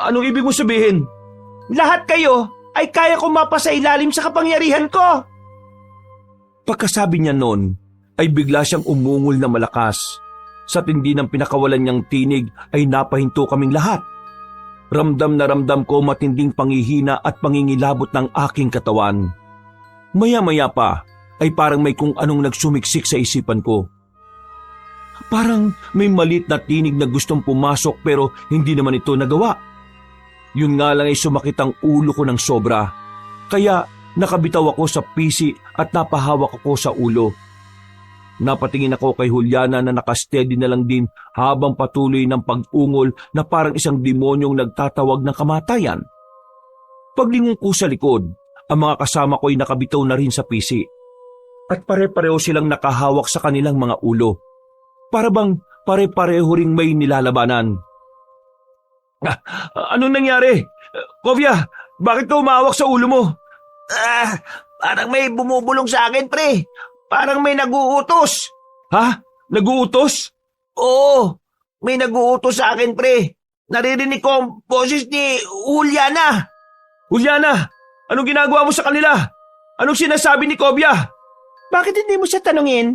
Anong ibig mo sabihin? Lahat kayo ay kaya kong mapasa ilalim sa kapangyarihan ko. Pagkasabi niya noon, ay bigla siyang umungol na malakas. Sa tindi ng pinakawalan niyang tinig ay napahinto kaming lahat. Ramdam na ramdam ko matinding panghihina at pangingilabot ng aking katawan. Maya-maya pa ay parang may kung anong nagsumiksik sa isipan ko. Parang may malit na tinig na gustong pumasok pero hindi naman ito nagawa. Yun nga lang ay sumakit ang ulo ko ng sobra. Kaya nakabitaw ako sa pisi at napahawak ako sa ulo. Napatingin ako kay Juliana na nakasteady na lang din habang patuloy ng pag-ungol na parang isang demonyong nagtatawag ng kamatayan. Paglingon ko sa likod, ang mga kasama ko ay nakabitaw na rin sa pisi. At pare-pareho silang nakahawak sa kanilang mga ulo. Para bang pare-pareho ring may nilalabanan. Anong nangyari? Kovya, bakit ka umawak sa ulo mo? Parang may bumubulong sa akin, pre. Parang may naguutos. Ha? Naguutos? Oo, may naguutos sa akin, pre. Naririnig ko ang boses ni Juliana. Juliana, anong ginagawa mo sa kanila? Anong sinasabi ni Kovya? Bakit hindi mo siya tanungin?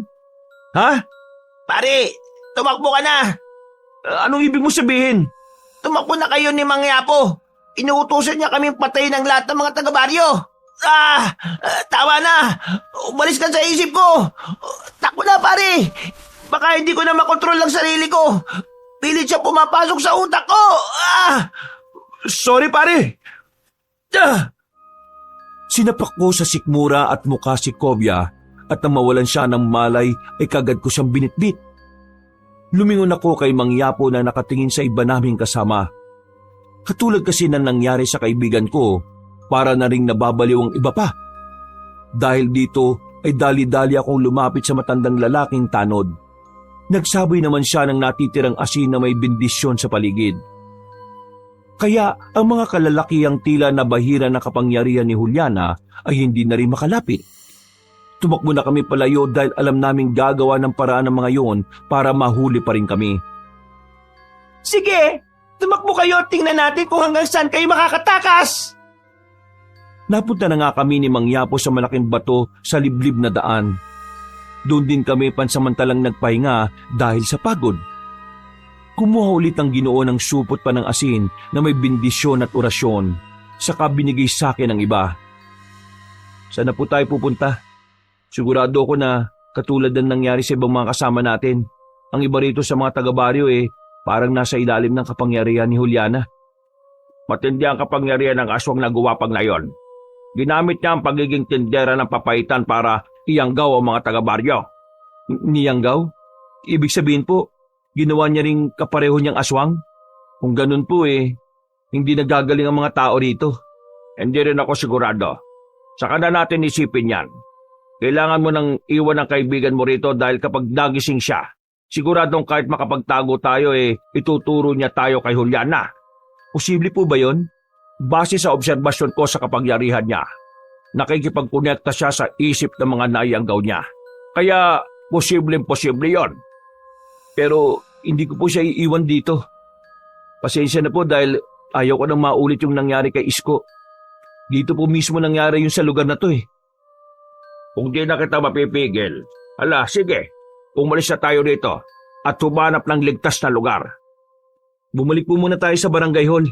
Ha? Pare, tumakbo ka na. Anong ibig mo sabihin? Tumakbo na kayo ni Mang Yapo. Inuutusan niya kaming patayin ng lahat ng mga taga-baryo. Tawa na. Umalis ka sa isip ko. Takbo na, pare. Baka hindi ko na makontrol ang sarili ko. Pilit siya pumapasok sa utak ko. Sorry, pare. Sinapak ko sa sikmura at mukha si Kovya at nang mawalan siya ng malay ay kagad ko siyang binitbit. Lumingon ako kay Mang Yapo na nakatingin sa iba naming kasama. Katulad kasi na nangyari sa kaibigan ko, para na ring nababaliw ang iba pa. Dahil dito ay dali-dali akong lumapit sa matandang lalaking tanod. Nagsaboy naman siya ng natitirang asin na may bendisyon sa paligid. Kaya ang mga kalalakihang tila na bahira na kapangyarihan ni Juliana ay hindi na rin makalapit. Tumakbo na kami palayo dahil alam naming gagawa ng paraan ng mga yon para mahuli pa rin kami. Sige, tumakbo kayo at tingnan natin kung hanggang saan kayo makakatakas. Napunta na nga kami ni Mang Yapo sa malaking bato sa liblib na daan. Doon din kami pansamantalang nagpahinga dahil sa pagod. Kumuha ulit ang Ginoo ng supot pa ng asin na may bendisyon at orasyon, saka binigay sa akin ang iba. Saan na po tayo pupunta? Sigurado ko na katulad ng nangyari sa ibang mga kasama natin. Ang iba rito sa mga taga-baryo parang nasa ilalim ng kapangyarihan ni Juliana. Matindi ang kapangyarihan ng aswang na guwapang na yon. Ginamit niya ang pagiging tindera ng papaitan para ianggaw ang mga taga-baryo. Niyanggaw? Ibig sabihin po, ginawa niya ring kapareho niyang aswang? Kung ganun po hindi nagagaling ang mga tao rito. Hindi rin ako sigurado. Saka na natin isipin yan. Kailangan mo nang iwan ang kaibigan mo rito dahil kapag nagising siya, siguradong kahit makapagtago tayo ituturo niya tayo kay Juliana. Posible po ba yon? Base sa obserbasyon ko sa kapangyarihan niya, nakikipagkonekta siya sa isip ng mga naianggaw niya. Kaya posibleng-posible yon. Pero hindi ko po siya iiwan dito. Pasensya na po dahil ayaw ko nang maulit yung nangyari kay Isko. Dito po mismo nangyari yung sa lugar na to Kung di na kita mapipigil, sige, umalis na tayo dito at humanap ng ligtas na lugar. Bumalik po muna tayo sa barangay hall.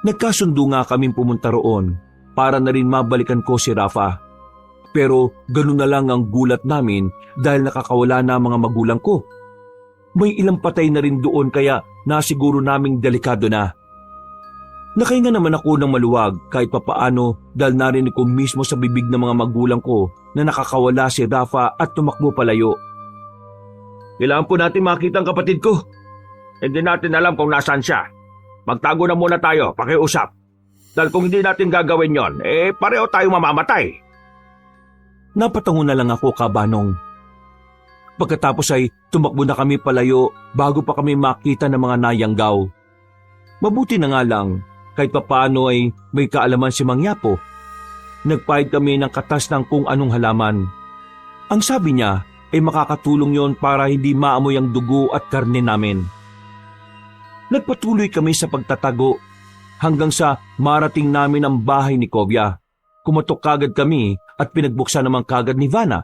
Nagkasundo nga kaming pumunta roon para na rin mabalikan ko si Rafa. Pero ganun na lang ang gulat namin dahil nakakawala na mga magulang ko. May ilang patay na rin doon kaya nasiguro naming delikado na. Nakahinga naman ako ng maluwag kahit papaano dahil narinig ko mismo sa bibig ng mga magulang ko na nakakawala si Rafa at tumakbo palayo. Kailangan po natin makita ang kapatid ko. Hindi natin alam kung nasaan siya. Magtago na muna tayo, pakiusap. Dahil kung hindi natin gagawin yon, pareho tayo mamamatay. Napatango na lang ako, Kabanong. Pagkatapos ay tumakbo na kami palayo bago pa kami makita ng mga nayanggaw. Mabuti na nga lang, kahit papaano ay may kaalaman si Mang Yapo. Nagpahid kami ng katas ng kung anong halaman. Ang sabi niya ay makakatulong yon para hindi maamoy ang dugo at karne namin. Nagpatuloy kami sa pagtatago hanggang sa marating namin ang bahay ni Kovya. Kumatok kagad kami at pinagbuksan naman kagad ni Vanna.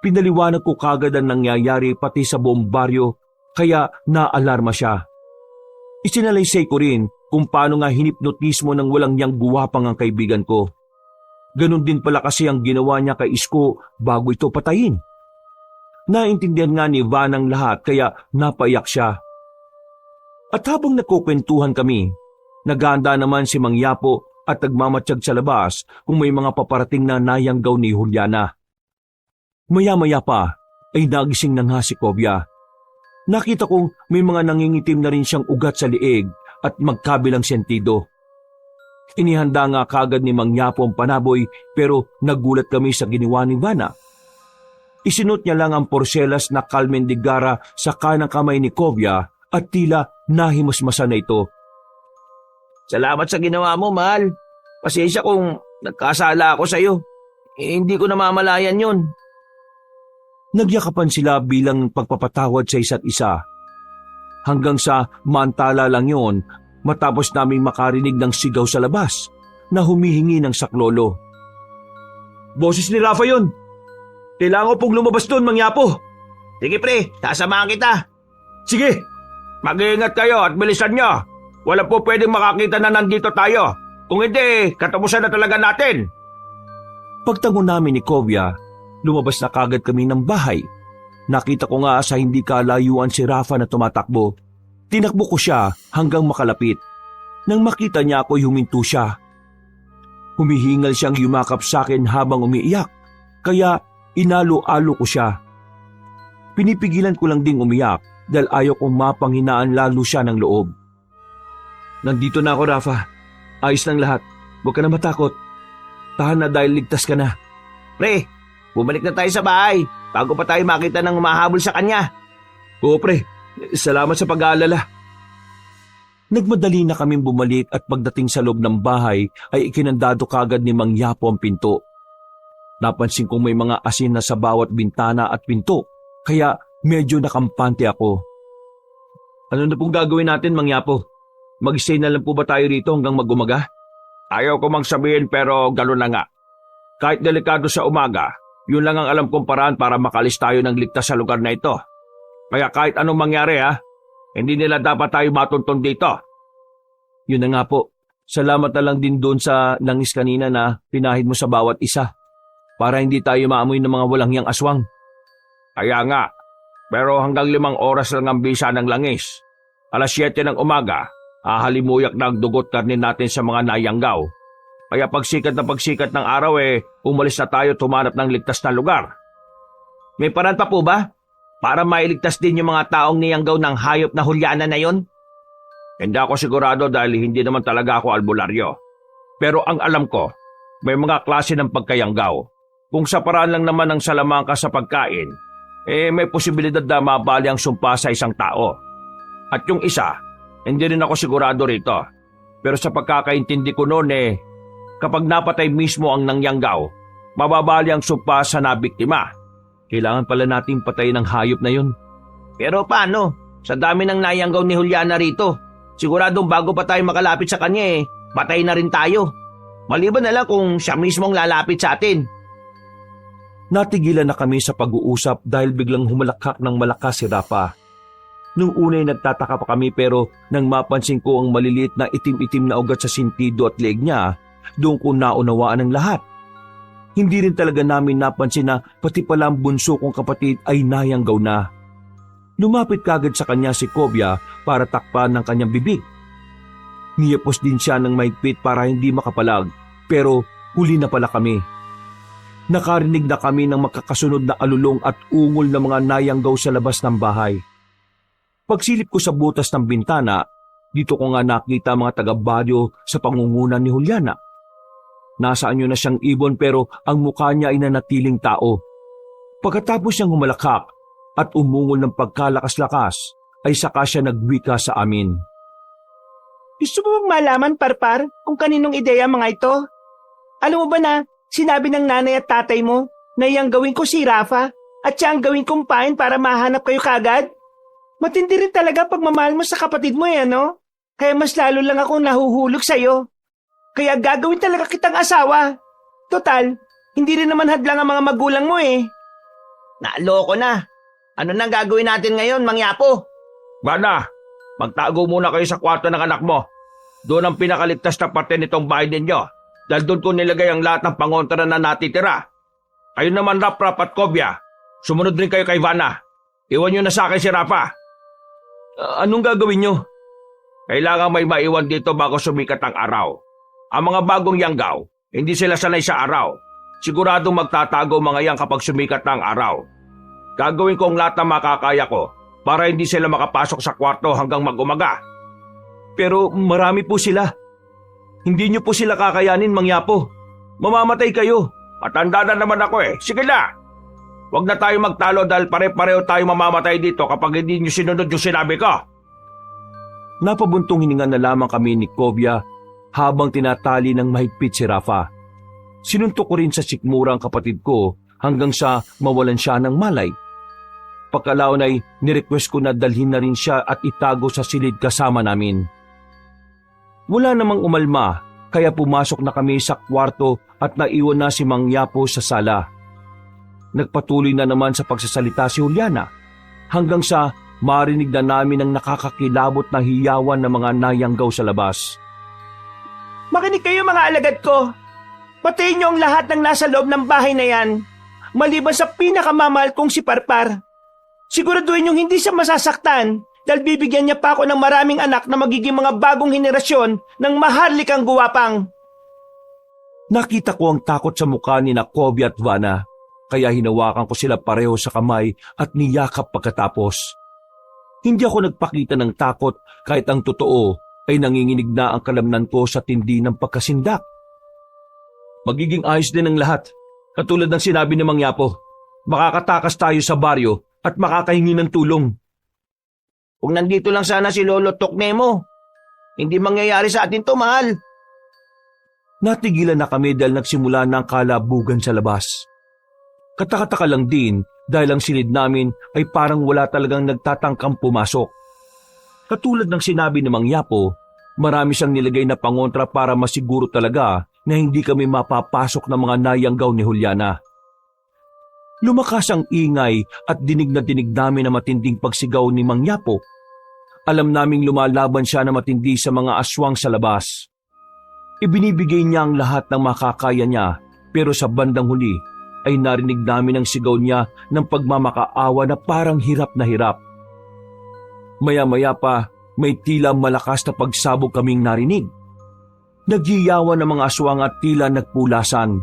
Pinaliwanag ko kagad ang nangyayari pati sa buong baryo kaya naalarma siya. Isinalaysay ko rin kung paano nga hinipnotismo ng walang niyang guwapang ang kaibigan ko. Ganon din pala kasi ang ginawa niya kay Isko bago ito patayin. Naintindihan nga ni Van ang lahat kaya napaiyak siya. At habang nagkukwentuhan kami, naghahanda naman si Mang Yapo at nagmamatsyag sa labas kung may mga paparating na nayanggaw ni Juliana. Maya-maya pa ay nagising na nga si Kobya. Nakita kong may mga nangingitim na rin siyang ugat sa liig at magkabilang sentido. Inihanda nga kagad ni Mang Yapo ang panaboy pero nagulat kami sa ginawa ni Vana. Isinot niya lang ang porselas na kalmendigara sa kanang kamay ni Kobya at tila nahimasmasan na ito. Salamat sa ginawa mo, mahal. Pasensya kung nagkasala ako sa iyo. Hindi ko namamalayan yun. Nagyakapan sila bilang pagpapatawad sa isa't isa. Hanggang sa mantala lang yon matapos naming makarinig ng sigaw sa labas na humihingi ng saklolo. Boses ni Rafa yun. Kailangan ko pong lumabas doon, Mang Yapo. Sige pre, sasamahan kita. Sige, mag-iingat kayo at bilisan nyo. Wala po pwedeng makakita na nandito tayo. Kung hindi, katapusan na talaga natin. Pagtango namin ni Kobya, lumabas na kagad kami ng bahay. Nakita ko nga sa hindi kalayuan si Rafa na tumatakbo. Tinakbo ko siya hanggang makalapit. Nang makita niya ako, huminto siya. Humihingal siyang yumakap sa akin habang umiiyak, kaya inalo-alo ko siya. Pinipigilan ko lang ding umiyak dahil ayaw kong mapanghinaan lalo siya ng loob. Nandito na ako, Rafa. Ayos lang lahat. Huwag ka na matakot. Tahan na dahil ligtas ka na. Pre, bumalik na tayo sa bahay bago pa tayo makita ng humahabol sa kanya. Oo pre, salamat sa pag-aalala. Nagmadali na kaming bumalik at pagdating sa loob ng bahay ay ikinandado kagad ni Mang Yapo ang pinto. Napansin kong may mga asin na sa bawat bintana at pinto, kaya medyo nakampante ako. Ano na pong gagawin natin, Mang Yapo? Mag-stay na lang po ba tayo rito hanggang mag-umaga? Ayaw ko magsabihin pero gano'n na nga. Kahit delikado sa umaga, yun lang ang alam kong paraan para makalis tayo ng ligtas sa lugar na ito. Kaya kahit anong mangyari hindi nila dapat tayo matuntun dito. Yun na nga po. Salamat na lang din doon sa langis kanina na pinahid mo sa bawat isa para hindi tayo maamoy ng mga walangyang aswang. Kaya nga, pero hanggang 5 oras lang ang bisa ng langis. Alas 7 ng umaga, hahalimuyak na ang dugot karne natin sa mga nayanggaw. Kaya pagsikat ng araw umalis na tayo tumanap ng ligtas na lugar. May paraan pa po ba? Para mailigtas din yung mga taong niyanggaw ng hayop na Juliana na yon? Hindi ako sigurado dahil hindi naman talaga ako albularyo. Pero ang alam ko, may mga klase ng pagkayanggaw. Kung sa paraan lang naman ng salamangka sa pagkain, may posibilidad na mabali ang sumpa sa isang tao. At yung isa, hindi rin ako sigurado rito. Pero sa pagkakaintindi ko noon kapag napatay mismo ang nangyanggaw, mababali ang sumpa sa nabiktima. Kailangan pala nating patayin ang hayop na yun. Pero paano? Sa dami ng nayanggaw ni Juliana rito, siguradong bago pa tayo makalapit sa kanya patay na rin tayo. Maliban na lang kung siya mismo ang lalapit sa atin. Natigilan na kami sa pag-uusap dahil biglang humalakhak ng malakas si Rafa. Nung una'y nagtataka pa kami pero nang mapansin ko ang maliliit na itim-itim na ugat sa sintido at leeg niya, doon ko naunawaan ang lahat. Hindi rin talaga namin napansin na pati pala ang bunso kong kapatid ay nayanggaw na. Lumapit kagad sa kanya si Kobya para takpan ng kanyang bibig. Niyapos din siya ng mahigpit para hindi makapalag, pero huli na pala kami. Nakarinig na kami ng makakasunod na alulong at ungol ng mga nayanggaw sa labas ng bahay. Pagsilip ko sa butas ng bintana, dito ko nga nakita mga taga-baryo sa pangungunan ni Juliana. Nasaan yun na siyang ibon pero ang mukha niya ay nanatiling tao. Pagkatapos niyang humalakhak at umungol ng pagkalakas-lakas, ay saka siya nagwika sa amin. Gusto mo bang malaman, Parpar, kung kaninong ideya mga ito? Alam mo ba na sinabi ng nanay at tatay mo na iyang gawin ko si Rafa at siya ang gawin kong pain para mahanap kayo kagad? Matindi rin talaga pagmamahal mo sa kapatid mo no? Kaya mas lalo lang akong nahuhulog sa'yo. Kaya gagawin talaga kitang asawa. Total, hindi rin naman hadlang ang mga magulang mo Naloko na. Ano nang gagawin natin ngayon, Mang Yapo? Bana, magtago muna kayo sa kwarto ng anak mo. Doon ang pinakaligtas na parte nitong bahay ninyo. dahil doon ko nilagay ang lahat ng pangontra na natitira. Kayo naman, Rap at Kobya. Sumunod rin kayo kay Vanna. Iwan nyo na sa akin si Rafa. Anong gagawin nyo? Kailangan may maiwan dito bago sumikat ang araw. Ang mga bagong yanggaw, hindi sila sanay sa araw. Siguradong magtatago mga yang kapag sumikat na ang araw. Gagawin ko ang lahat ng makakaya ko para hindi sila makapasok sa kwarto hanggang mag-umaga. Pero marami po sila. Hindi nyo po sila kakayanin, Mang Yapo. Mamamatay kayo. Matanda na naman ako eh. Sige na! Huwag na tayo magtalo dahil pare-pareho tayo mamamatay dito kapag hindi nyo sinunod yung sinabi ko. Napabuntong hininga na lamang kami ni Kobya habang tinatali ng mahigpit si Rafa. Sinuntok ko rin sa sikmurang kapatid ko hanggang sa mawalan siya ng malay. Pagkalaon ay nirequest ko na dalhin na rin siya at itago sa silid kasama namin. Wala namang umalma kaya pumasok na kami sa kwarto at naiwan na si Mang Yapo sa sala. Nagpatuloy na naman sa pagsasalita si Juliana hanggang sa marinig na namin ang nakakakilabot na hiyawan ng mga nayanggaw sa labas. Makinig kayo mga alagad ko. Patayin niyo ang lahat ng nasa loob ng bahay na yan. Maliban sa pinakamamahal kong si Parpar. Siguraduhin niyong hindi siya masasaktan dahil bibigyan niya pa ako ng maraming anak na magiging mga bagong henerasyon ng maharlikang guwapang. Nakita ko ang takot sa mukha ni Kobya at Vanna, kaya hinawakan ko sila pareho sa kamay at niyakap pagkatapos. Hindi ako nagpakita ng takot kahit ang totoo ay nanginginig na ang kalamnan ko sa tindi ng pagkasindak. Magiging ayos din ang lahat, katulad ng sinabi ni Mang Yapo. Makakatakas tayo sa baryo at makakahingi ng tulong. Kung nandito lang sana si Lolo Tokne mo, hindi mangyayari sa atin to, mahal. Natigilan na kami dahil nagsimula na ang kalabugan sa labas. Katakataka lang din dahil ang silid namin ay parang wala talagang nagtatangkang pumasok. Katulad ng sinabi ni Mang Yapo, marami siyang nilagay na pangontra para masiguro talaga na hindi kami mapapasok ng mga nayanggaw ni Juliana. Lumakas ang ingay at dinig na dinig namin na matinding pagsigaw ni Mang Yapo. Alam naming lumalaban siya na matindi sa mga aswang sa labas. Ibinibigay niya ang lahat ng makakaya niya pero sa bandang huli ay narinig namin ang sigaw niya ng pagmamakaawa na parang hirap na hirap. Maya-maya pa may tila malakas na pagsabog kaming narinig. Nagyiyawan ng mga aswang at tila nagpulasan.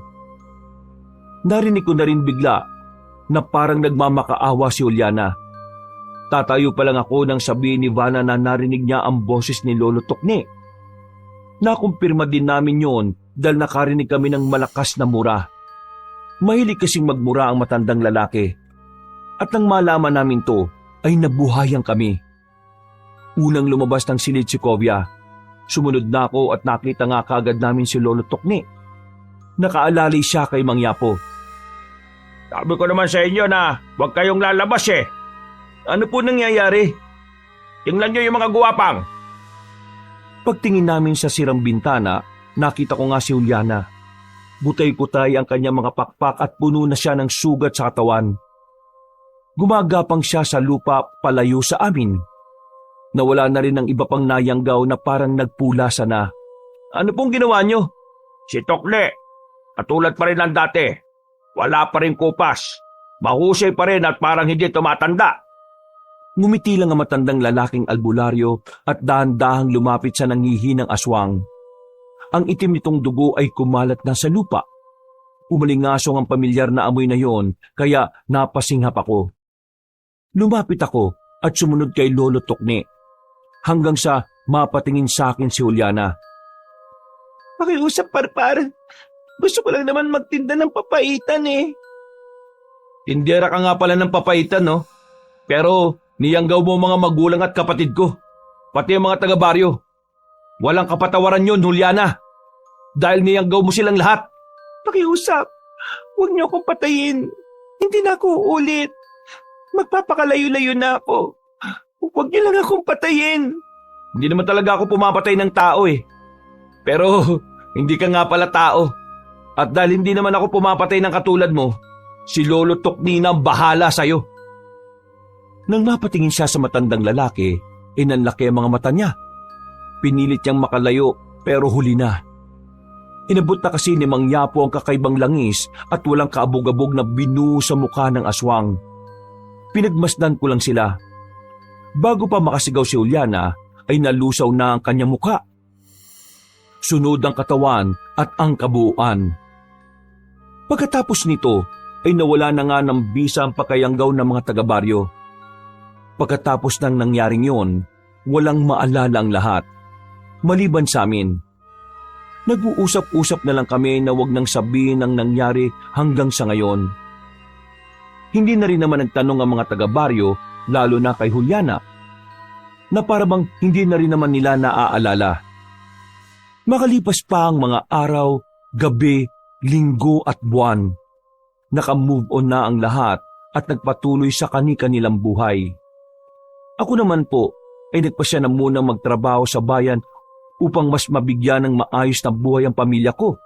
Narinig ko na rin bigla na parang nagmamakaawa si Juliana. Tatayo pa lang ako nang sabihin ni Vanna na narinig niya ang boses ni Lolo Tokne. Nakumpirma din namin yon dahil nakarinig kami ng malakas na mura. Mahilig kasing magmura ang matandang lalaki. At nang malaman namin to, ay nabuhayan kami. Unang lumabas ng silid si Kobya. Sumunod na ako at nakita nga kagad namin si Lolo Tokne. Nakaalalay siya kay Mang Yapo. Sabi ko naman sa inyo na huwag kayong lalabas eh. Ano po nangyayari? Tingnan nyo yung mga guwapang. Pagtingin namin sa sirang bintana, nakita ko nga si Juliana. Butay-putay ang kanyang mga pakpak at puno na siya ng sugat sa katawan. Gumagapang siya sa lupa palayo sa amin. Nawala na rin ang iba pang nayanggaw na parang nagpulasa na. Ano pong ginawa nyo? Si Tokne, katulad pa rin ng dati. Wala pa rin kupas. Mahusay pa rin at parang hindi tumatanda. Ngumiti lang ang matandang lalaking albularyo at dahan-dahang lumapit sa nangihinang aswang. Ang itim nitong dugo ay kumalat na sa lupa. Umalingasong ang pamilyar na amoy na yon kaya napasinghap ako. Lumapit ako at sumunod kay Lolo Tokne hanggang sa mapatingin sa akin si Juliana. Pakiusap, Parpar. Gusto ko lang naman magtinda ng papaitan eh. Tindera ka nga pala ng papaitan, no? Pero niyanggaw mo mga magulang at kapatid ko, pati ang mga taga-baryo. Walang kapatawaran yon, Juliana. Dahil niyanggaw mo silang lahat. Pakiusap. Huwag niyo akong patayin. Hindi na ako uulit. Magpapakalayo-layo na ako. Huwag niyo lang akong patayin. Hindi naman talaga ako pumapatay ng tao eh. Pero hindi ka nga pala tao. At dahil hindi naman ako pumapatay ng katulad mo, si Lolo Tokne na ang bahala sa'yo. Nang napatingin siya sa matandang lalaki, inanlaki ang mga mata niya. Pinilit niyang makalayo pero huli na. Inabot na kasi ni Mang Yapo ang kakaibang langis at walang kaabog-abog na binuo sa mukha ng aswang. Pinagmasdan ko lang sila. Bago pa makasigaw si Juliana, ay nalusaw na ang kanyang mukha. Sunod ang katawan at ang kabuuan. Pagkatapos nito, ay nawala na nga ng bisa ang pakayanggaw ng mga taga-baryo. Pagkatapos ng nangyaring yon, walang maalala ang lahat. Maliban sa amin. Nag-uusap-usap na lang kami na wag nang sabihin ang nangyari hanggang sa ngayon. Hindi na rin naman nagtanong ang mga taga-baryo, lalo na kay Juliana, na parabang hindi na rin naman nila naaalala. Makalipas pa ang mga araw, gabi, linggo at buwan. Naka-move on na ang lahat at nagpatuloy sa kani-kanilang buhay. Ako naman po ay nagpasya na muna magtrabaho sa bayan upang mas mabigyan ng maayos na buhay ang pamilya ko.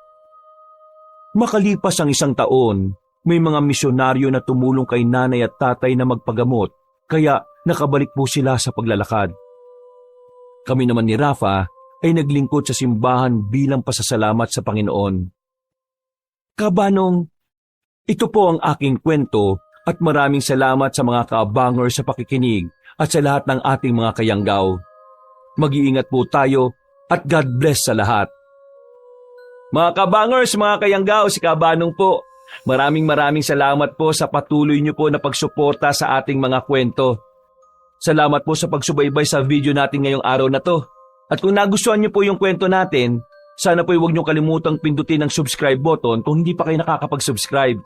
Makalipas ang 1 taon, may mga misyonaryo na tumulong kay nanay at tatay na magpagamot, kaya nakabalik po sila sa paglalakad. Kami naman ni Rafa ay naglingkod sa simbahan bilang pasasalamat sa Panginoon. Kabanong, ito po ang aking kwento at maraming salamat sa mga kaabangers sa pakikinig at sa lahat ng ating mga kayanggaw. Mag-iingat po tayo at God bless sa lahat. Mga kabangers, mga kayanggaw, si Kabanong po. Maraming salamat po sa patuloy niyo po na pagsuporta sa ating mga kwento. Salamat po sa pagsubaybay sa video natin ngayong araw na to. At kung nagustuhan niyo po yung kwento natin, sana po huwag niyo kalimutang pindutin ang subscribe button kung hindi pa kayo nakakapag-subscribe.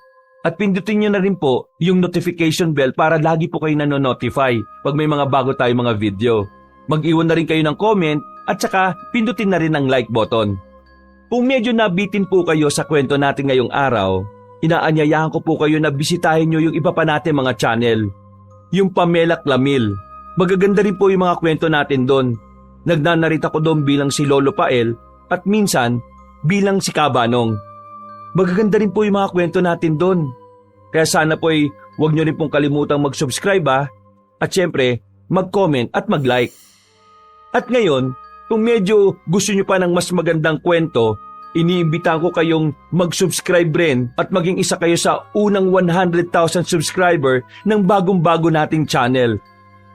At pindutin niyo na rin po yung notification bell para lagi po kayo nanonotify pag may mga bago tayong mga video. Mag-iwan na rin kayo ng comment at saka pindutin na rin ang like button. Kung medyo nabitin po kayo sa kwento natin ngayong araw, inaanyayahan ko po kayo na bisitahin nyo yung iba pa natin mga channel. Yung Pamela Clamil. Magaganda rin po yung mga kwento natin doon. Nagnanarit ako doon bilang si Lolo Pael at minsan bilang si Kabanong. Magaganda rin po yung mga kwento natin doon. Kaya sana po ay huwag nyo rin pong kalimutang mag-subscribe at syempre mag-comment at mag-like. At ngayon, kung medyo gusto nyo pa ng mas magandang kwento, iniimbitahan ko kayong mag-subscribe rin at maging isa kayo sa unang 100,000 subscriber ng bagong-bago nating channel.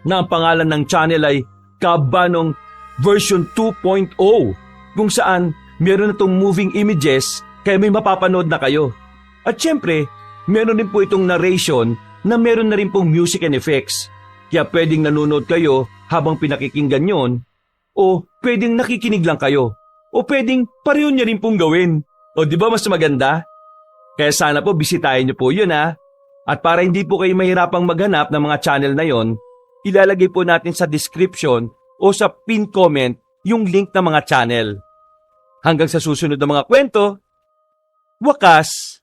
Na ang pangalan ng channel ay Kabanong version 2.0, kung saan meron na itong moving images kaya may mapapanood na kayo. At syempre, meron din po itong narration na meron na rin pong music and effects. Kaya pwedeng nanonood kayo habang pinakikinggan yon, o pwedeng nakikinig lang kayo, o pwedeng pareho niya rin pong gawin. O di ba mas maganda? Kaya sana po bisitahin niyo po yun At para hindi po kayo mahirapang maghanap ng mga channel na yon, ilalagay po natin sa description o sa pin comment yung link ng mga channel. Hanggang sa susunod na mga kwento, wakas!